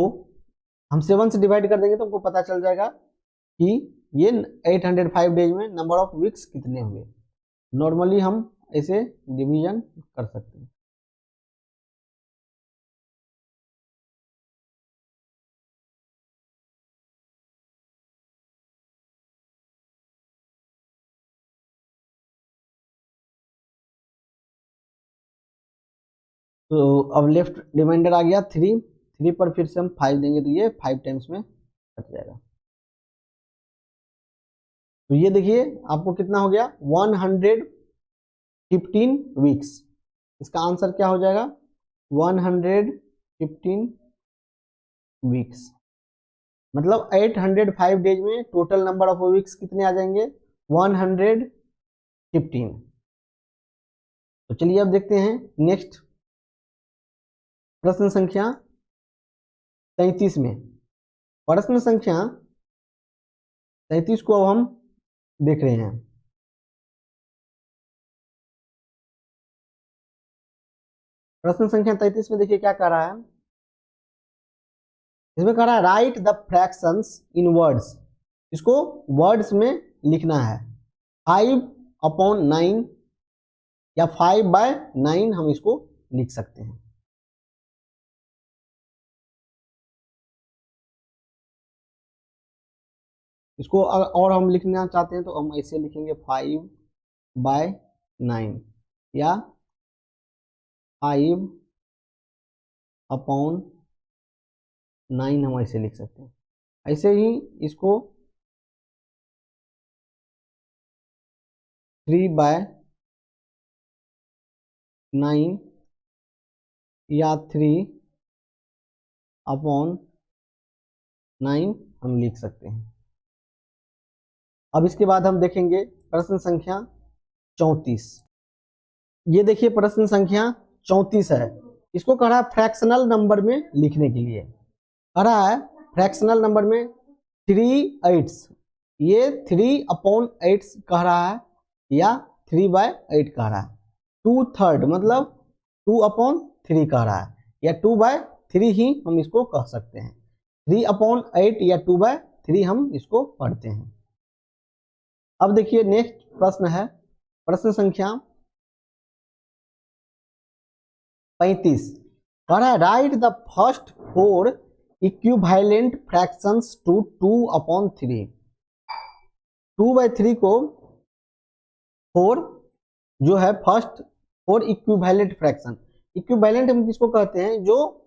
हम 7 से डिवाइड कर देंगे तो हमको पता चल जाएगा कि ये 805 डेज में नंबर ऑफ वीक्स कितने हुए। नॉर्मली हम ऐसे डिवीजन कर सकते हैं। तो अब लेफ्ट रिमाइंडर आ गया 3 पर फिर से हम 5 देंगे तो ये 5 टाइम्स में कट जाएगा। तो ये देखिए आपको कितना हो गया, 115 वीक्स। इसका आंसर क्या हो जाएगा, 115 वीक्स। मतलब 805 डेज में टोटल नंबर ऑफ वीक्स कितने आ जाएंगे, 115। तो चलिए अब देखते हैं नेक्स्ट प्रश्न संख्या 33 में। प्रश्न संख्या 33 को अब हम देख रहे हैं। प्रश्न संख्या 33 में देखिए क्या कह रहा है, इसमें कह रहा है write the fractions in words. इसको वर्ड्स में लिखना है। 5/9 या 5/9 हम इसको लिख सकते हैं। इसको और हम लिखना चाहते हैं तो हम ऐसे लिखेंगे 5/9 या 5/9 हम ऐसे लिख सकते हैं। ऐसे ही इसको 3/9 या 3/9 हम लिख सकते हैं। अब इसके बाद हम देखेंगे प्रश्न संख्या 34। ये देखिए प्रश्न संख्या 34 है। इसको कह रहा है फ्रैक्शनल नंबर में लिखने के लिए, कह रहा है फ्रैक्शनल नंबर में 3/8, ये 3/8 कह रहा है या 3/8 कह रहा है, 2/3 मतलब 2/3 कह रहा है, या 2/3 ही हम इसको कह सकते हैं। 3/8 या 2/3 हम इसको पढ़ते हैं। अब देखिए नेक्स्ट प्रश्न है प्रश्न संख्या 35, कह रहा है write the first 4 equivalent fractions to 2/3। 2/3 को 4 जो है फर्स्ट 4 इक्विवेलेंट फ्रैक्शन, इक्विवेलेंट हम किसको कहते हैं, जो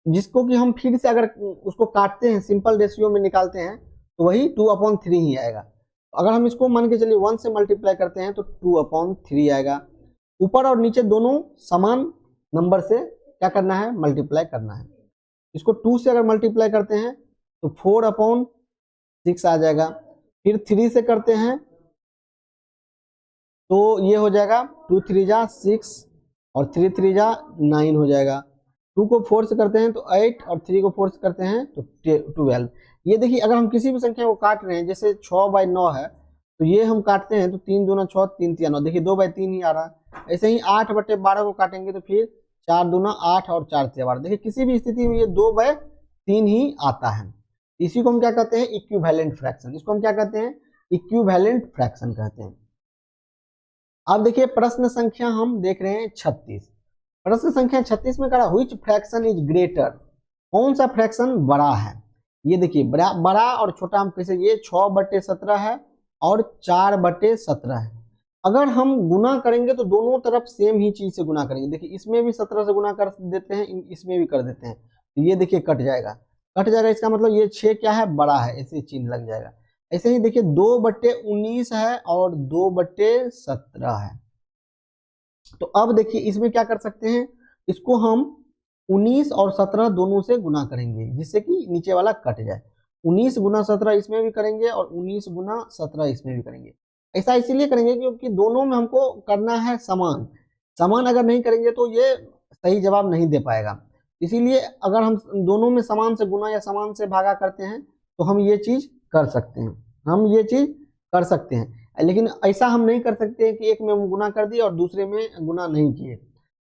जिसको कि हम फिर से अगर उसको काटते हैं सिंपल रेशियो में निकालते हैं तो वही 2/3 ही आएगा। अगर हम इसको मान के चलिए 1 से मल्टीप्लाई करते हैं तो 2/3 आएगा। ऊपर और नीचे दोनों समान नंबर से क्या करना है, मल्टीप्लाई करना है। इसको 2 से अगर मल्टीप्लाई करते हैं तो 4/6 आ जाएगा, फिर 3 से करते हैं तो ये हो जाएगा 2 3 जा 6 और 3 3 जा 9 हो जाएगा। 2 को 4 से करते हैं तो 8 और 3 को 4 से करते हैं तो 12। ये देखिए अगर हम किसी भी संख्या को काट रहे हैं, जैसे 6/9 है तो ये हम काटते हैं तो 3 दूना 6 3 3 9, देखिए 2/3 ही आ रहा है। ऐसे ही 8/12 को काटेंगे तो फिर 4 दूना 8 और 4 3 12, देखिए किसी भी स्थिति में ये 2/3 ही आता है। इसी को हम क्या कहते हैं, इक्विवेलेंट फ्रैक्शन। इसको हम क्या कहते हैं, इक्विवेलेंट फ्रैक्शन कहते हैं। अब देखिए प्रश्न संख्या हम देख रहे हैं 36। प्रश्न संख्या 36 में कहा व्हिच फ्रैक्शन इज ग्रेटर, कौन सा फ्रैक्शन बड़ा है। ये देखिए बड़ा और छोटा हम कैसे, ये 6/17 है और 4/17 है। अगर हम गुना करेंगे तो दोनों तरफ सेम ही चीज से गुना करेंगे। देखिए इसमें भी 17 से गुना कर देते हैं, इसमें भी कर देते हैं, तो ये देखिए कट जाएगा, इसका मतलब ये 6 क्या है, बड़ा है, ऐसे चिन्ह लग जाएगा। ऐसे ही देखिए 2/19 है और 2/17 है। तो अब देखिए इसमें क्या कर सकते हैं, इसको हम 19 और 17 दोनों से गुना करेंगे जिससे कि नीचे वाला कट जाए। 19 गुना 17 इसमें भी करेंगे और 19 गुना 17 इसमें भी करेंगे। ऐसा इसीलिए करेंगे क्योंकि दोनों में हमको करना है समान, समान अगर नहीं करेंगे तो ये सही जवाब नहीं दे पाएगा। इसीलिए अगर हम दोनों में समान से गुना या समान से भागा करते हैं तो हम ये चीज कर सकते हैं, हम ये चीज कर सकते हैं। लेकिन ऐसा हम नहीं कर सकते कि एक में हम गुना कर दिए और दूसरे में गुना नहीं किए,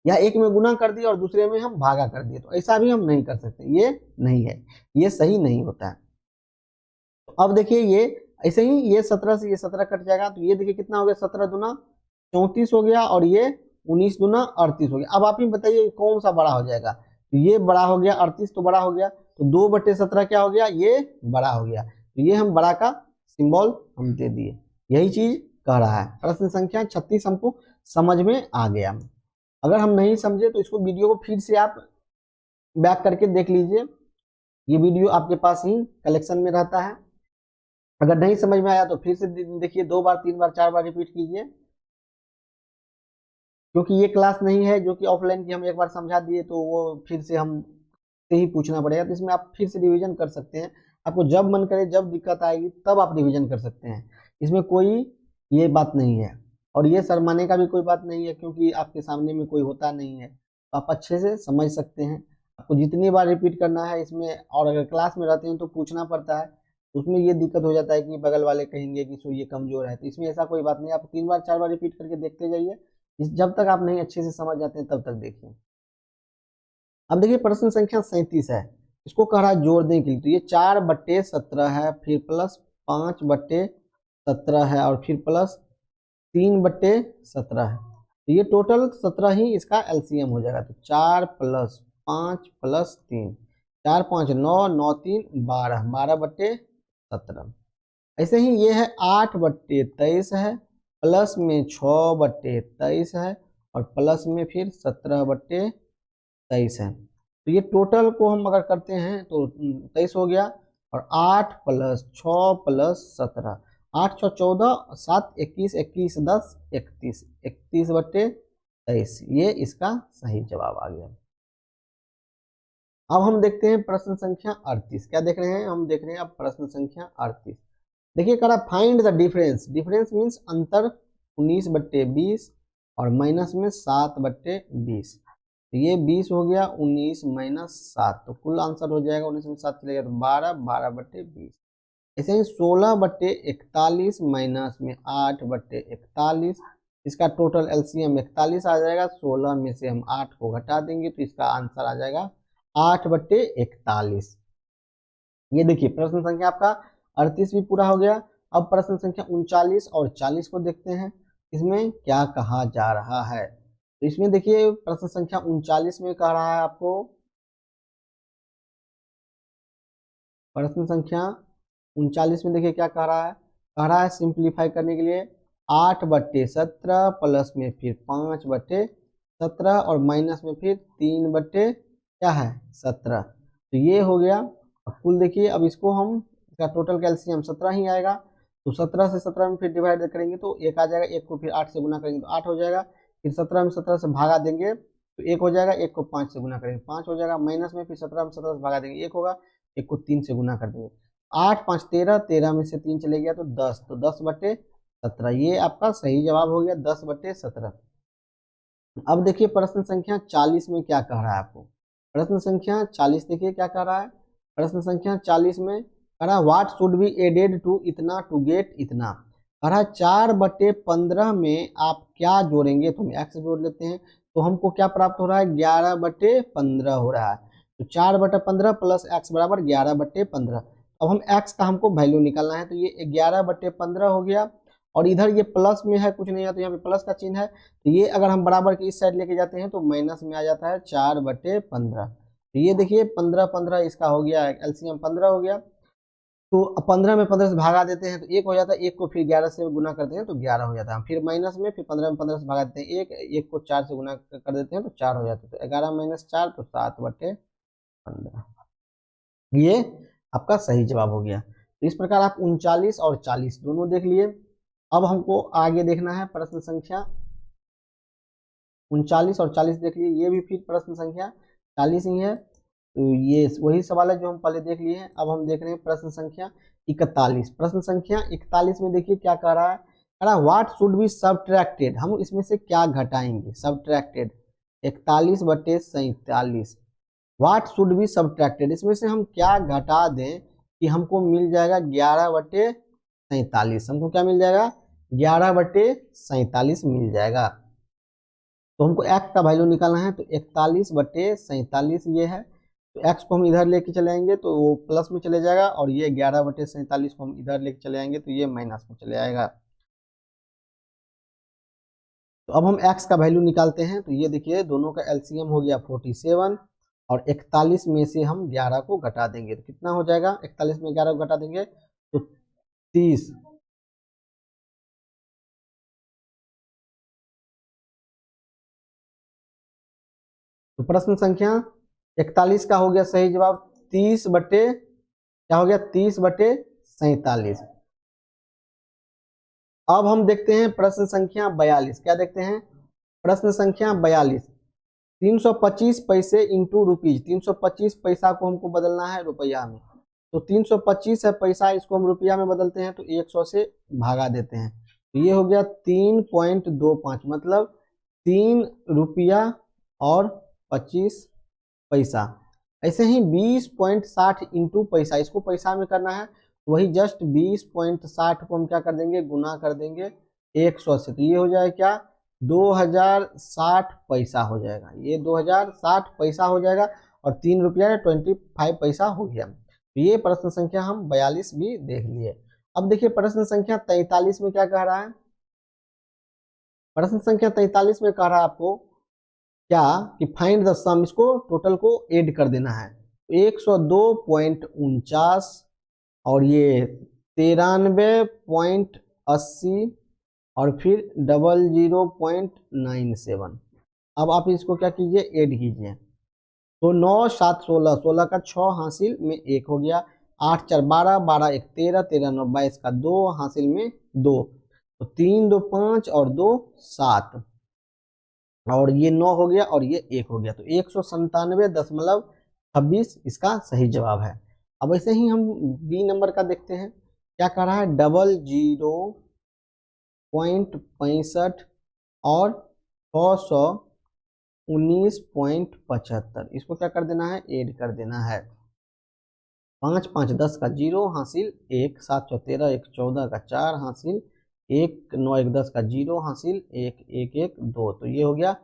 या एक में गुना कर दिए और दूसरे में हम भागा कर दिए, तो ऐसा भी हम नहीं कर सकते, ये नहीं है, ये सही नहीं होता है। तो अब देखिए ये ऐसे ही ये 17 से ये 17 कट जाएगा, तो ये देखिए कितना हो गया, 17 दूना 34 हो गया और ये 19 दूना 38 हो गया। अब आप ही बताइए कौन सा बड़ा हो जाएगा, तो ये बड़ा हो गया, 38 तो बड़ा हो गया, तो 2/17 क्या हो गया, ये बड़ा हो गया। तो ये हम बड़ा का सिंबल हम दे दिए, यही चीज कह रहा है। प्रश्न संख्या 36 हमको समझ में आ गया। अगर हम नहीं समझे तो इसको वीडियो को फिर से आप बैक करके देख लीजिए, ये वीडियो आपके पास ही कलेक्शन में रहता है। अगर नहीं समझ में आया तो फिर से देखिए, 2 बार 3 बार 4 बार रिपीट कीजिए, क्योंकि ये क्लास नहीं है जो कि ऑफलाइन की हम एक बार समझा दिए तो वो फिर से हम से ही पूछना पड़ेगा। तो इसमें आप फिर से रिवीजन कर सकते हैं, आपको जब मन करे, जब दिक्कत आएगी तब आप रिवीजन कर सकते हैं, इसमें कोई ये बात नहीं है। और ये शर्माने का भी कोई बात नहीं है, क्योंकि आपके सामने में कोई होता नहीं है, तो आप अच्छे से समझ सकते हैं। आपको जितनी बार रिपीट करना है इसमें, और अगर क्लास में रहते हैं तो पूछना पड़ता है, उसमें ये दिक्कत हो जाता है कि बगल वाले कहेंगे कि सो ये कमजोर है, तो इसमें ऐसा कोई बात नहीं। आप 3 बार 4 बार रिपीट करके देखते जाइए, जब तक आप नहीं अच्छे से समझ जाते हैं तब तक देखिए। अब देखिए प्रश्न संख्या 37 है, इसको कह रहा है जोड़ने के लिए, तो ये 4/17 है, फिर प्लस 5/17 है और फिर प्लस 3/17 है, तो ये टोटल 17 ही इसका एलसीएम हो जाएगा। तो 4 + 5 + 3, 4 5 9, 9 3 12, 12/17। ऐसे ही ये है 8/23 है, प्लस में 6/23 है और प्लस में फिर 17/23 है। तो ये टोटल को हम अगर करते हैं तो 23 हो गया, और 8 + 6 + 17, 8 6 14, 7 21, 21 10 31, 31/23, ये इसका सही जवाब आ गया। अब हम देखते हैं प्रश्न संख्या 38। क्या देख रहे हैं, हम देख रहे हैं अब प्रश्न संख्या 38। देखिए कह रहा find the difference, difference means अंतर 19/20 और माइनस में 7/20। तो ये 20 हो गया, 19 माइनस 7, तो कुल आंसर हो जाएगा 19 में 7 चलेगा तो 12, 12/20। ऐसे ही 16/41 माइनस में 8/41, इसका टोटल एलसीएम 41 आ जाएगा। 16 में से हम 8 को घटा देंगे तो इसका आंसर आ जाएगा 8/41। ये देखिए प्रश्न संख्या आपका 38 भी पूरा हो गया। अब प्रश्न संख्या 39 और 40 को देखते हैं, इसमें क्या कहा जा रहा है। तो इसमें देखिए प्रश्न संख्या 39 में कह रहा है आपको, प्रश्न संख्या 39 में देखिए क्या कह रहा है। कह रहा है सिंप्लीफाई करने के लिए 8/17 प्लस में फिर 5/17 और माइनस में फिर 3 क्या है 17। तो ये हो गया। अब कुल देखिए, अब इसको हम इसका टोटल कैल्शियम 17 ही आएगा, तो 17 से 17 में फिर डिवाइड करेंगे तो 1 आ जाएगा, 1 को फिर 8 से गुना करेंगे तो 8 हो जाएगा, फिर 17 में 17 से भागा देंगे तो 1 हो जाएगा, 1 को 5 से गुना करेंगे 5 हो जाएगा, माइनस में फिर 17 में 17 से भागा देंगे 1 होगा, 1 को 3 से गुना कर देंगे, 8 5 13, 13 में से 3 चले गया तो 10, तो 10/17, ये आपका सही जवाब हो गया 10/17। अब देखिए प्रश्न संख्या 40 में क्या कह रहा है आपको। प्रश्न संख्या 40 देखिए क्या कह रहा है। प्रश्न संख्या 40 में कह रहा है what should be added to इतना टू गेट इतना। कह रहा है 4/15 में आप क्या जोड़ेंगे, तो हम एक्स जोड़ लेते हैं, तो हमको क्या प्राप्त हो रहा है 11/15 हो रहा है। तो 4/15 प्लस एक्स बराबर 11/15। अब हम एक्स का हमको वैल्यू निकालना है, तो ये 11/15 हो गया, और इधर ये प्लस में है कुछ नहीं है तो यहाँ पे प्लस का चिन्ह है, तो ये अगर हम बराबर की इस साइड लेके जाते हैं तो माइनस में आ जाता है 4/15। तो ये देखिए 15 इसका हो गया, एलसीएम 15 हो गया, तो 15 में 15 से भागा देते हैं तो 1 हो जाता है, 1 को फिर 11 से गुना करते हैं तो 11 हो जाता है, फिर माइनस में फिर 15 में 15 से भागा देते हैं 1, 1 को 4 से गुना कर देते हैं तो 4 हो जाता है, तो 11 माइनस 4 तो 7/15, ये आपका सही जवाब हो गया। तो इस प्रकार आप 39 और 40 दोनों देख लिए। अब हमको आगे देखना है प्रश्न संख्या 39 और 40 देख लिए, ये भी फिर प्रश्न संख्या 40 ही है, तो ये वही सवाल है जो हम पहले देख लिए हैं। अब हम देख रहे हैं प्रश्न संख्या 41। प्रश्न संख्या 41 में देखिए क्या कह रहा है। कह रहा है व्हाट शुड बी सबट्रैक्टेड, हम इसमें से क्या घटाएंगे, subtracted 41/47, what should B subtracted, इसमें से हम क्या घटा दें कि हमको मिल जाएगा 11/47, हमको क्या मिल जाएगा 11/47 मिल जाएगा। तो हमको x का वैल्यू निकालना है, तो 41/47 ये है, तो x को हम इधर लेके चले आएंगे तो वो प्लस में चले जाएगा, और ये 11/47 को हम इधर लेके चले आएंगे तो ये माइनस में चले आएगा। तो अब हम x का वैल्यू निकालते हैं, तो ये देखिए दोनों का एलसीएम हो गया 47, और 41 में से हम 11 को घटा देंगे तो कितना हो जाएगा, 41 में 11 को घटा देंगे तो 30। तो प्रश्न संख्या 41 का हो गया सही जवाब 30 बटे क्या हो गया 30/47। अब हम देखते हैं प्रश्न संख्या 42। क्या देखते हैं, प्रश्न संख्या 42, 325 पैसे इंटू रुपीज, 325 पैसा को हमको बदलना है रुपया में, तो 325 है पैसा, इसको हम रुपया में बदलते हैं तो 100 से भागा देते हैं, तो ये हो गया 3.25, मतलब 3 रुपया और 25 पैसा। ऐसे ही 20.60 इंटू पैसा, इसको पैसा में करना है, वही जस्ट 20.60 को हम क्या कर देंगे गुना कर देंगे 100 से, तो ये हो जाएगा क्या 2060 पैसा हो जाएगा, ये 2060 पैसा हो जाएगा, और 3 रुपया 25 पैसा हो गया। तो ये प्रश्न संख्या हम 42 भी देख लिए। अब देखिए प्रश्न संख्या 43 में क्या कह रहा है। प्रश्न संख्या 43 में कह रहा है आपको क्या कि फाइंड द सम, इसको टोटल को ऐड कर देना है, 102.49 और ये 93.80 और फिर 00.97। अब आप इसको क्या कीजिए ऐड कीजिए, तो 9 7 16, 16 का 6 हासिल में 1 हो गया, 8 4 12, 12 1 13, 13 9 22 का 2 हासिल में 2, तो 3 2 5 और 2 7, और ये 9 हो गया और ये 1 हो गया, तो 197.26 इसका सही जवाब है। अब ऐसे ही हम बी नंबर का देखते हैं क्या कह रहा है, 00.65 और 600 19.75, इसको क्या कर देना है, ऐड कर देना है। 5 5 10 का 0 हासिल 1, 7 चौ 13, 1 14 का 4 हासिल 1, 9 1 10 का 0 हासिल 1, 1 1 2, तो ये हो गया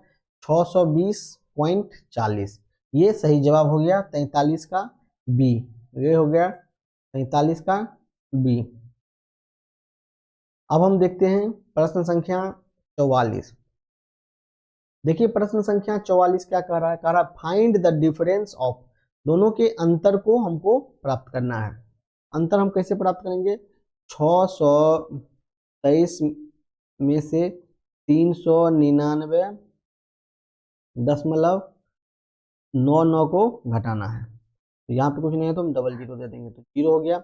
620.40। ये सही जवाब हो गया 43 का बी। ये हो गया 43 का बी। अब हम देखते हैं प्रश्न संख्या 44। देखिए प्रश्न संख्या 44 क्या कह रहा है, कह रहा है फाइंड द डिफरेंस ऑफ, दोनों के अंतर को हमको प्राप्त करना है। अंतर हम कैसे प्राप्त करेंगे, 623 में से 399.99 को घटाना है। तो यहाँ पे कुछ नहीं है तो हम डबल जीरो दे देंगे, तो 0 हो गया।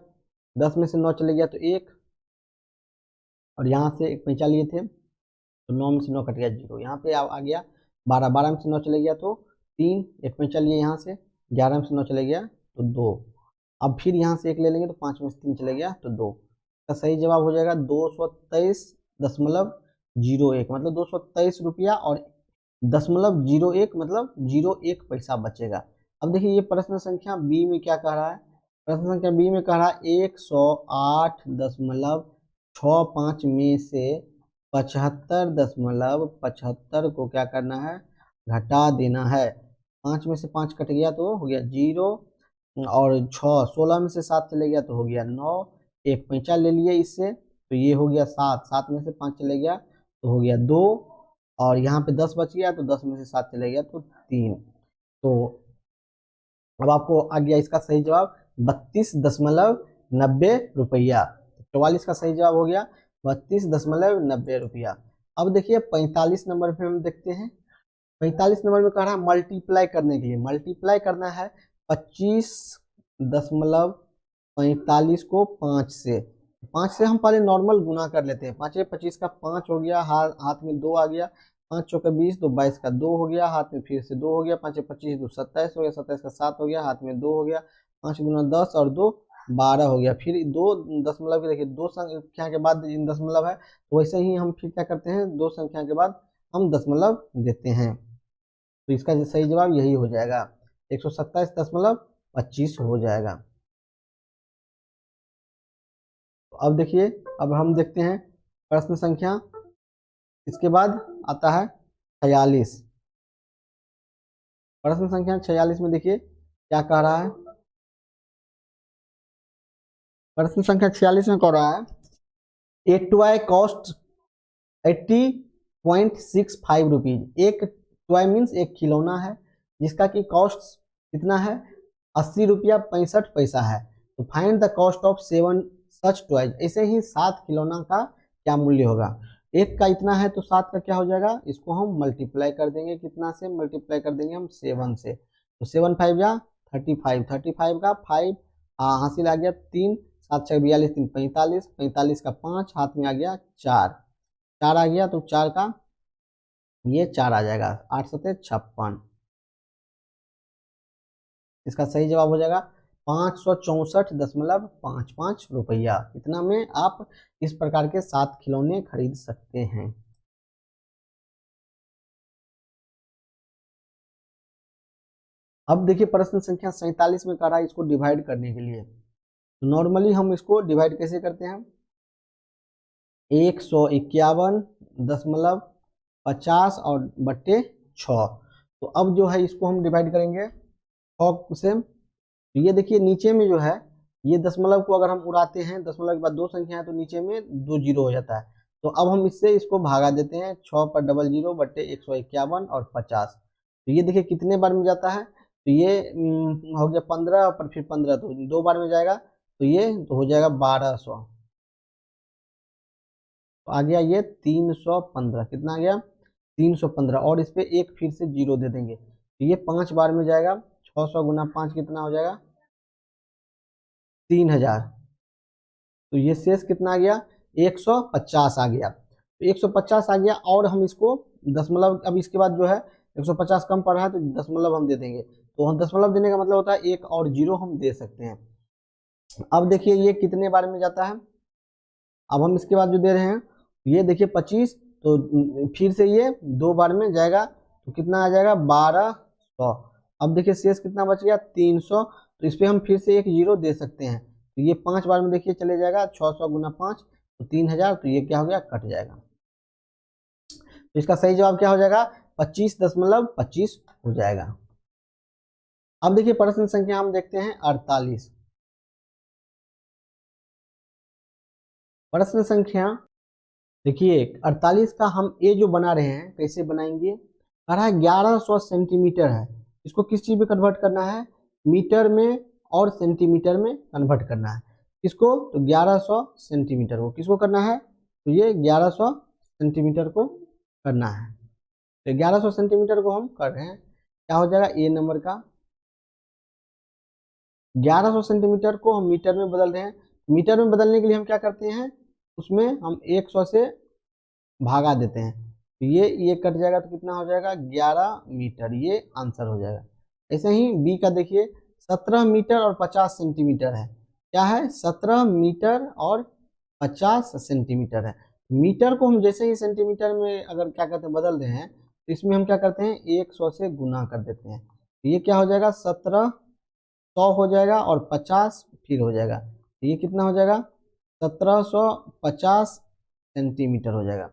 10 में से 9 चले गया तो 1, और यहाँ से एक पैंचा लिए थे तो 9 में से 9 कट गया 0, यहाँ पे आ गया 12, 12 में से 9 चले गया तो 3, एक पैंचा लिए यहाँ से, 11 में से 9 चले गया तो 2, अब फिर यहाँ से एक ले लेंगे तो 5 में से 3 चले गया तो 2, का सही जवाब हो जाएगा 223.01, मतलब 223 रुपया और 0.01 मतलब 01 पैसा बचेगा। अब देखिए ये प्रश्न संख्या बी में क्या कह रहा है, प्रश्न संख्या बी में कह रहा है 108.65 में से 75.75 को क्या करना है, घटा देना है। 5 में से 5 कट गया तो हो गया 0, और 16 में से 7 चले गया तो हो गया 9, एक पैंचा ले लिए इससे तो ये हो गया 7, 7 में से 5 चले गया तो हो गया 2, और यहाँ पे 10 बच गया तो 10 में से 7 चले गया तो 3। तो अब आपको आ गया इसका सही जवाब 32.90 रुपया। 44 का सही जवाब हो गया 32.90 रुपया। अब देखिए 45 नंबर पे हम देखते हैं। 45 नंबर में कह रहा है मल्टीप्लाई करने के लिए, मल्टीप्लाई करना है 25.45 को 5 से। 5 से हम पहले नॉर्मल गुना कर लेते हैं, 5 25 का 5 हो गया, हाथ में 2 आ गया, 5 चौका 20, 2 22 का 2 हो गया, हाथ में फिर से 2 हो गया, 5 25 2 27 हो गया, 27 का 7 हो गया, हाथ में 2 हो गया, 5 गुना 10 और 2 12 हो गया। फिर 2 दशमलव, देखिए 2 संख्या के बाद दशमलव है तो वैसे ही हम फिर क्या करते हैं, 2 संख्या के बाद हम दशमलव देते हैं, तो इसका सही जवाब यही हो जाएगा 127.25 हो जाएगा। तो अब देखिए, अब हम देखते हैं प्रश्न संख्या, इसके बाद आता है 46। प्रश्न संख्या 46 में देखिए क्या कह रहा है, प्रश्न संख्या 46 में कह रहा है ए टॉय कॉस्ट 80.65 रुपीज। एक टॉय मीन्स एक खिलौना है जिसका कि कॉस्ट कितना है, 80 रुपया 65 पैसा है। तो find the cost of 7 such toys, ऐसे ही 7 खिलौना का क्या मूल्य होगा। एक का इतना है तो 7 का क्या हो जाएगा, इसको हम मल्टीप्लाई कर देंगे, कितना से मल्टीप्लाई कर देंगे हम 7 से, तो 7 5 जा 35, 35 का 5 हासिल आ गया 3, 7 6 42 3 45, 45 का 5 हाथ में आ गया 4, 4 आ गया तो 4 का ये 4 आ जाएगा, 8 7 56। इसका सही जवाब हो जाएगा 564.55 रुपया। इतना में आप इस प्रकार के 7 खिलौने खरीद सकते हैं। अब देखिए प्रश्न संख्या 47 में कह रहा है इसको डिवाइड करने के लिए। तो नॉर्मली हम इसको डिवाइड कैसे करते हैं, 151.50 और बट्टे 6। तो अब जो है इसको हम डिवाइड करेंगे 6 से। तो ये देखिए नीचे में जो है ये दशमलव को अगर हम उड़ाते हैं, दशमलव के बाद 2 संख्या है तो नीचे में 2 जीरो हो जाता है। तो अब हम इससे इसको भागा देते हैं, 6 पर डबल जीरो बट्टे 151 और 50। तो ये देखिए कितने बार में जाता है, तो ये हो गया 15 पर फिर 15 तो 2 बार में जाएगा, तो ये तो हो जाएगा 1200। तो आ गया ये 315, कितना आ गया 315, और इस पे एक फिर से जीरो दे देंगे तो ये 5 बार में जाएगा। 600 गुना 5 कितना हो जाएगा 3000। तो ये शेष कितना आ गया 150 आ गया, तो 150 आ गया, और हम इसको दशमलव, अब इसके बाद जो है 150 कम पड़ रहा है तो दशमलव हम दे देंगे। तो हम दशमलव देने का मतलब होता है एक और जीरो हम दे सकते हैं। अब देखिए ये कितने बार में जाता है, अब हम इसके बाद जो दे रहे हैं ये देखिए 25, तो फिर से ये 2 बार में जाएगा, तो कितना आ जाएगा 1200। अब देखिए शेष कितना बच गया 300, तो इस पर हम फिर से एक जीरो दे सकते हैं, तो ये 5 बार में देखिए चले जाएगा, 600 गुना 5 तो 3000, तो ये क्या हो गया कट जाएगा। तो इसका सही जवाब क्या हो जाएगा 25.25 हो जाएगा। अब देखिए प्रश्न संख्या हम देखते हैं 48। प्रश्न संख्या देखिए 48 का हम ये जो बना रहे हैं कैसे बनाएंगे, कह रहा है 1100 सेंटीमीटर है, इसको किस चीज में कन्वर्ट करना है, मीटर में और सेंटीमीटर में कन्वर्ट करना है। किसको, तो 1100 सेंटीमीटर को किसको करना है, तो ये 1100 सेंटीमीटर को करना है। तो 1100 सेंटीमीटर को हम कर रहे हैं, क्या हो जाएगा ए नंबर का 1100 सेंटीमीटर को हम मीटर में बदल रहे हैं। मीटर में बदलने के लिए हम क्या करते हैं, उसमें हम 100 से भागा देते हैं, तो ये कट जाएगा, तो कितना हो जाएगा 11 मीटर, ये आंसर हो जाएगा। ऐसे ही बी का देखिए 17 मीटर और 50 सेंटीमीटर है, क्या है 17 मीटर और 50 सेंटीमीटर है। मीटर को हम जैसे ही सेंटीमीटर में अगर क्या करते हैं बदल रहे हैं, तो इसमें हम क्या करते हैं 100 से गुना कर देते हैं, तो ये क्या हो जाएगा 1700 हो जाएगा और 50 फिर हो जाएगा, तो ये कितना हो जाएगा 1750 सेंटीमीटर हो जाएगा।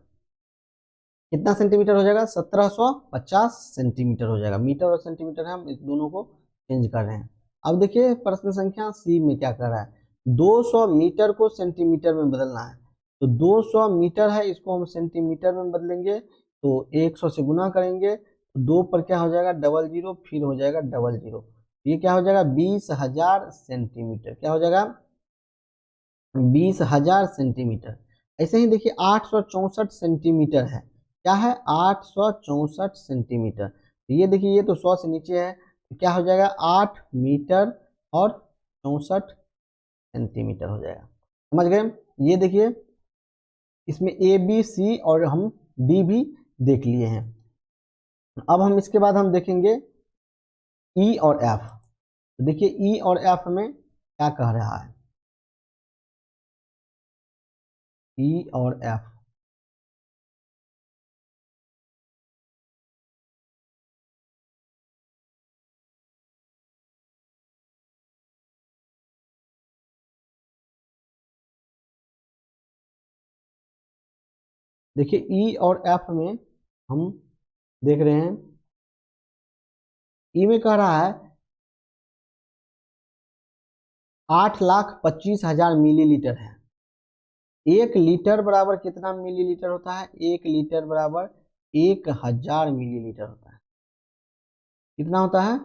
कितना सेंटीमीटर हो जाएगा 1750 सेंटीमीटर हो जाएगा। मीटर और सेंटीमीटर है, हम इस दोनों को चेंज कर रहे हैं। अब देखिए प्रश्न संख्या सी में क्या कर रहा है, 200 मीटर को सेंटीमीटर में बदलना है, तो 200 मीटर है, इसको हम सेंटीमीटर में बदलेंगे, तो 100 से गुना करेंगे, तो 2 पर क्या हो जाएगा 00 फिर हो जाएगा 00, ये क्या हो जाएगा 20,000 सेंटीमीटर, क्या हो जाएगा 20,000 सेंटीमीटर। ऐसे ही देखिए 864 सेंटीमीटर है, क्या है 864 सेंटीमीटर, तो ये देखिए ये तो 100 से नीचे है, तो क्या हो जाएगा 8 मीटर और 64 सेंटीमीटर हो जाएगा। समझ गए, ये देखिए इसमें ए बी सी और हम डी भी देख लिए हैं। अब हम इसके बाद हम देखेंगे ई और एफ, तो देखिए ई और एफ में क्या कह रहा है, ई और एफ देखिए ई और एफ में हम देख रहे हैं, ई में कह रहा है 8,25,000 मिलीलीटर है। 1 लीटर बराबर कितना मिलीलीटर होता है, 1 लीटर बराबर 1,000 मिलीलीटर होता है। कितना होता है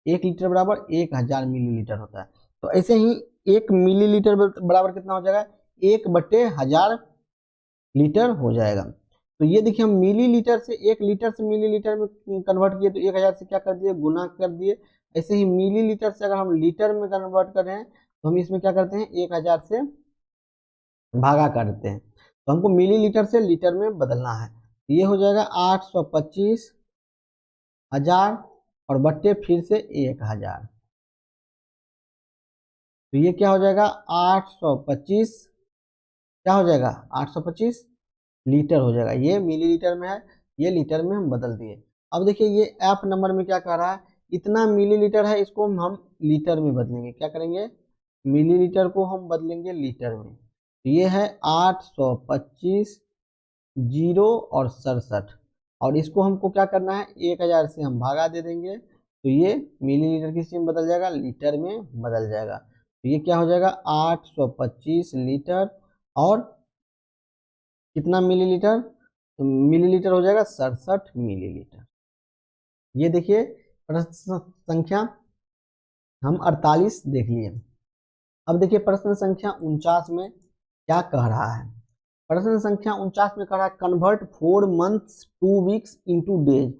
1 लीटर बराबर 1,000 मिलीलीटर होता है। तो ऐसे ही 1 मिलीलीटर बराबर कितना हो जाएगा 1/1000 लीटर हो जाएगा। तो ये देखिए हम मिलीलीटर से 1 लीटर से मिलीलीटर में कन्वर्ट किए, तो 1,000 से क्या कर दिए गुना कर दिए। ऐसे ही मिलीलीटर से अगर हम लीटर में कन्वर्ट कर रहे हैं, तो हम इसमें क्या करते हैं 1,000 से भागा करते हैं, तो हमको मिलीलीटर से लीटर में बदलना है। ये हो जाएगा 825,000 और बट्टे फिर से 1,000, तो ये क्या हो जाएगा 825, क्या हो जाएगा 825 लीटर हो जाएगा। ये मिलीलीटर में है, ये लीटर में हम बदल दिए। अब देखिए ये एफ नंबर में क्या कह रहा है, इतना मिलीलीटर है, इसको हम लीटर में बदलेंगे, क्या करेंगे मिलीलीटर को हम बदलेंगे लीटर में। ये है 825 जीरो और 67, और इसको हमको क्या करना है 1,000 से हम भागा दे देंगे, तो ये मिलीलीटर किस में बदल जाएगा लीटर में बदल जाएगा। तो ये क्या हो जाएगा 825 लीटर और कितना मिलीलीटर, तो मिलीलीटर हो जाएगा 67 मिलीलीटर। ये देखिए प्रश्न संख्या हम 48 देख लिए। अब देखिए प्रश्न संख्या 49 में क्या कह रहा है, प्रश्न संख्या 49 में कह रहा है convert 4 months 2 weeks into days,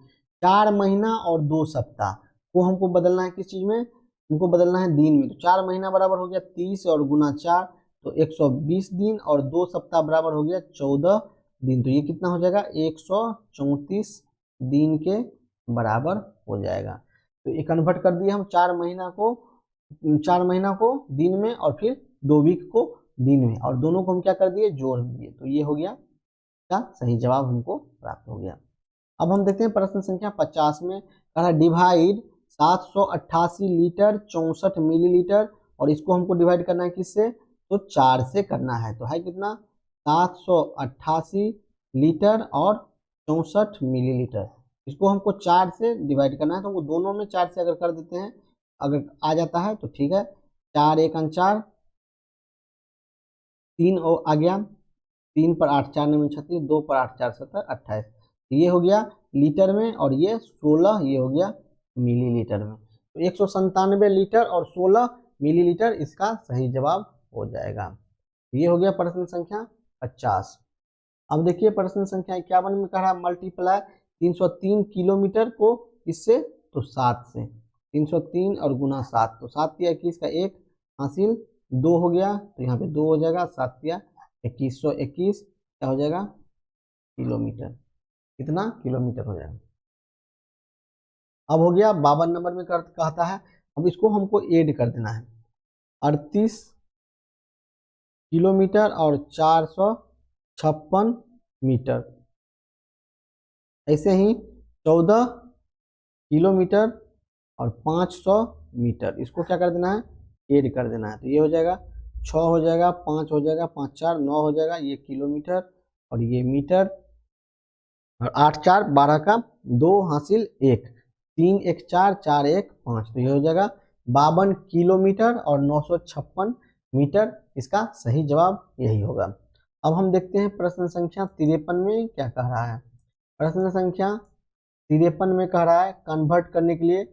4 महीना और 2 सप्ताह को हमको बदलना है किस चीज में, हमको बदलना है दिन में। तो 4 महीना बराबर हो गया 30 और गुना 4 तो 120 दिन, और 2 सप्ताह बराबर हो गया 14 दिन, तो ये कितना हो जाएगा 134 दिन के बराबर हो जाएगा। तो ये कन्वर्ट कर दिए हम 4 महीना को, 4 महीना को दिन में और फिर 2 वीक को दिन में, और दोनों को हम क्या कर दिए जोड़ दिए, तो ये हो गया क्या सही जवाब हमको प्राप्त हो गया। अब हम देखते हैं प्रश्न संख्या 50 में कह रहा है डिवाइड 788 लीटर 64 मिलीलीटर, और इसको हमको डिवाइड करना है किससे, तो 4 से करना है। तो है कितना, 788 लीटर और 64 मिलीलीटर, इसको हमको 4 से डिवाइड करना है। तो हमको दोनों में 4 से अगर कर देते हैं, अगर आ जाता है तो ठीक है, 4 1 4, 3 आ गया, 3 पर 8 4 9 36, 2 पर 8 4 17 28, ये हो गया लीटर में, और ये 16 ये हो गया मिलीलीटर में। तो 197 लीटर और 16 मिलीलीटर इसका सही जवाब हो जाएगा। ये हो गया प्रश्न संख्या 50। अब देखिए प्रश्न संख्या 51 में कह रहा है मल्टीप्लाई 303 किलोमीटर को इससे, तो 7 से, 303 और गुना 7, तो 7 या 21 का 1 हासिल 2 हो गया, तो यहाँ पे 2 हो जाएगा, 7 या 2121 क्या हो जाएगा किलोमीटर, कितना किलोमीटर हो जाएगा। अब हो गया 52 नंबर में कहता है, अब इसको हमको ऐड कर देना है, 38 किलोमीटर और 456 मीटर, ऐसे ही 14 किलोमीटर और 500 मीटर, इसको क्या कर देना है, ऐड कर देना है। तो ये हो जाएगा 6 हो जाएगा, 5 हो जाएगा, 5 4 9 हो जाएगा, ये किलोमीटर और ये मीटर, और 8 4 12 का 2 हासिल 1, 3 1 4 4 1 5, तो ये हो जाएगा 52 किलोमीटर और 956 मीटर, इसका सही जवाब यही होगा। अब हम देखते हैं प्रश्न संख्या 53 में क्या कह रहा है। प्रश्न संख्या 53 में कह रहा है कन्वर्ट करने के लिए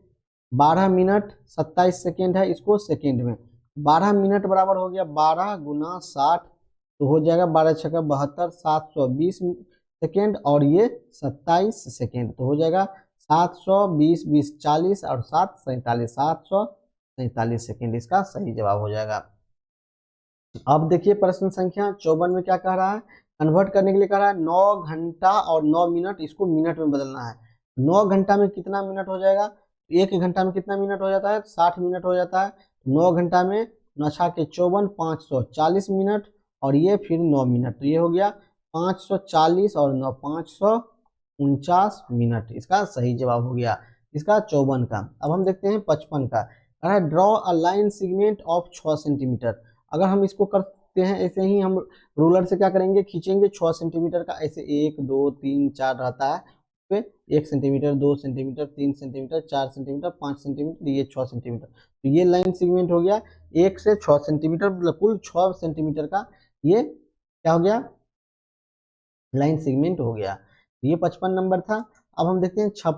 12 मिनट 27 सेकेंड है, इसको सेकेंड में, 12 मिनट बराबर हो गया 12 गुना 60, तो हो जाएगा 12 6 72, 720 सेकेंड, और ये 27 सेकेंड, तो हो जाएगा 720 20 40 और 7 47, 747 सेकेंड, इसका सही जवाब हो जाएगा। अब देखिए प्रश्न संख्या 54 में क्या कह रहा है, कन्वर्ट करने के लिए कह रहा है 9 घंटा और 9 मिनट, इसको मिनट में बदलना है। 9 घंटा में कितना मिनट हो जाएगा, एक घंटा में कितना मिनट हो जाता है, 60 मिनट हो जाता है। 9 घंटा में 9 के 54 540 मिनट, और ये फिर 9 मिनट, तो ये हो गया 540 और 9 549 मिनट, इसका सही जवाब हो गया इसका 54 का। अब हम देखते हैं 55 का, draw a line segment of 6 centimetre. अगर हम इसको करते हैं ऐसे ही, हम रूलर से क्या करेंगे, खींचेंगे 6 सेंटीमीटर का, ऐसे 1 2 3 4 रहता है, पे 1 centimetre 2 centimetre 3 centimetre 4 centimetre 5 centimetre, ये 6 सेंटीमीटर, तो ये लाइन सेगमेंट हो गया 1 से 6 सेंटीमीटर, मतलब कुल 6 सेंटीमीटर का ये क्या हो गया, लाइन सेगमेंट हो गया। ये 55 नंबर था। अब हम देखते हैं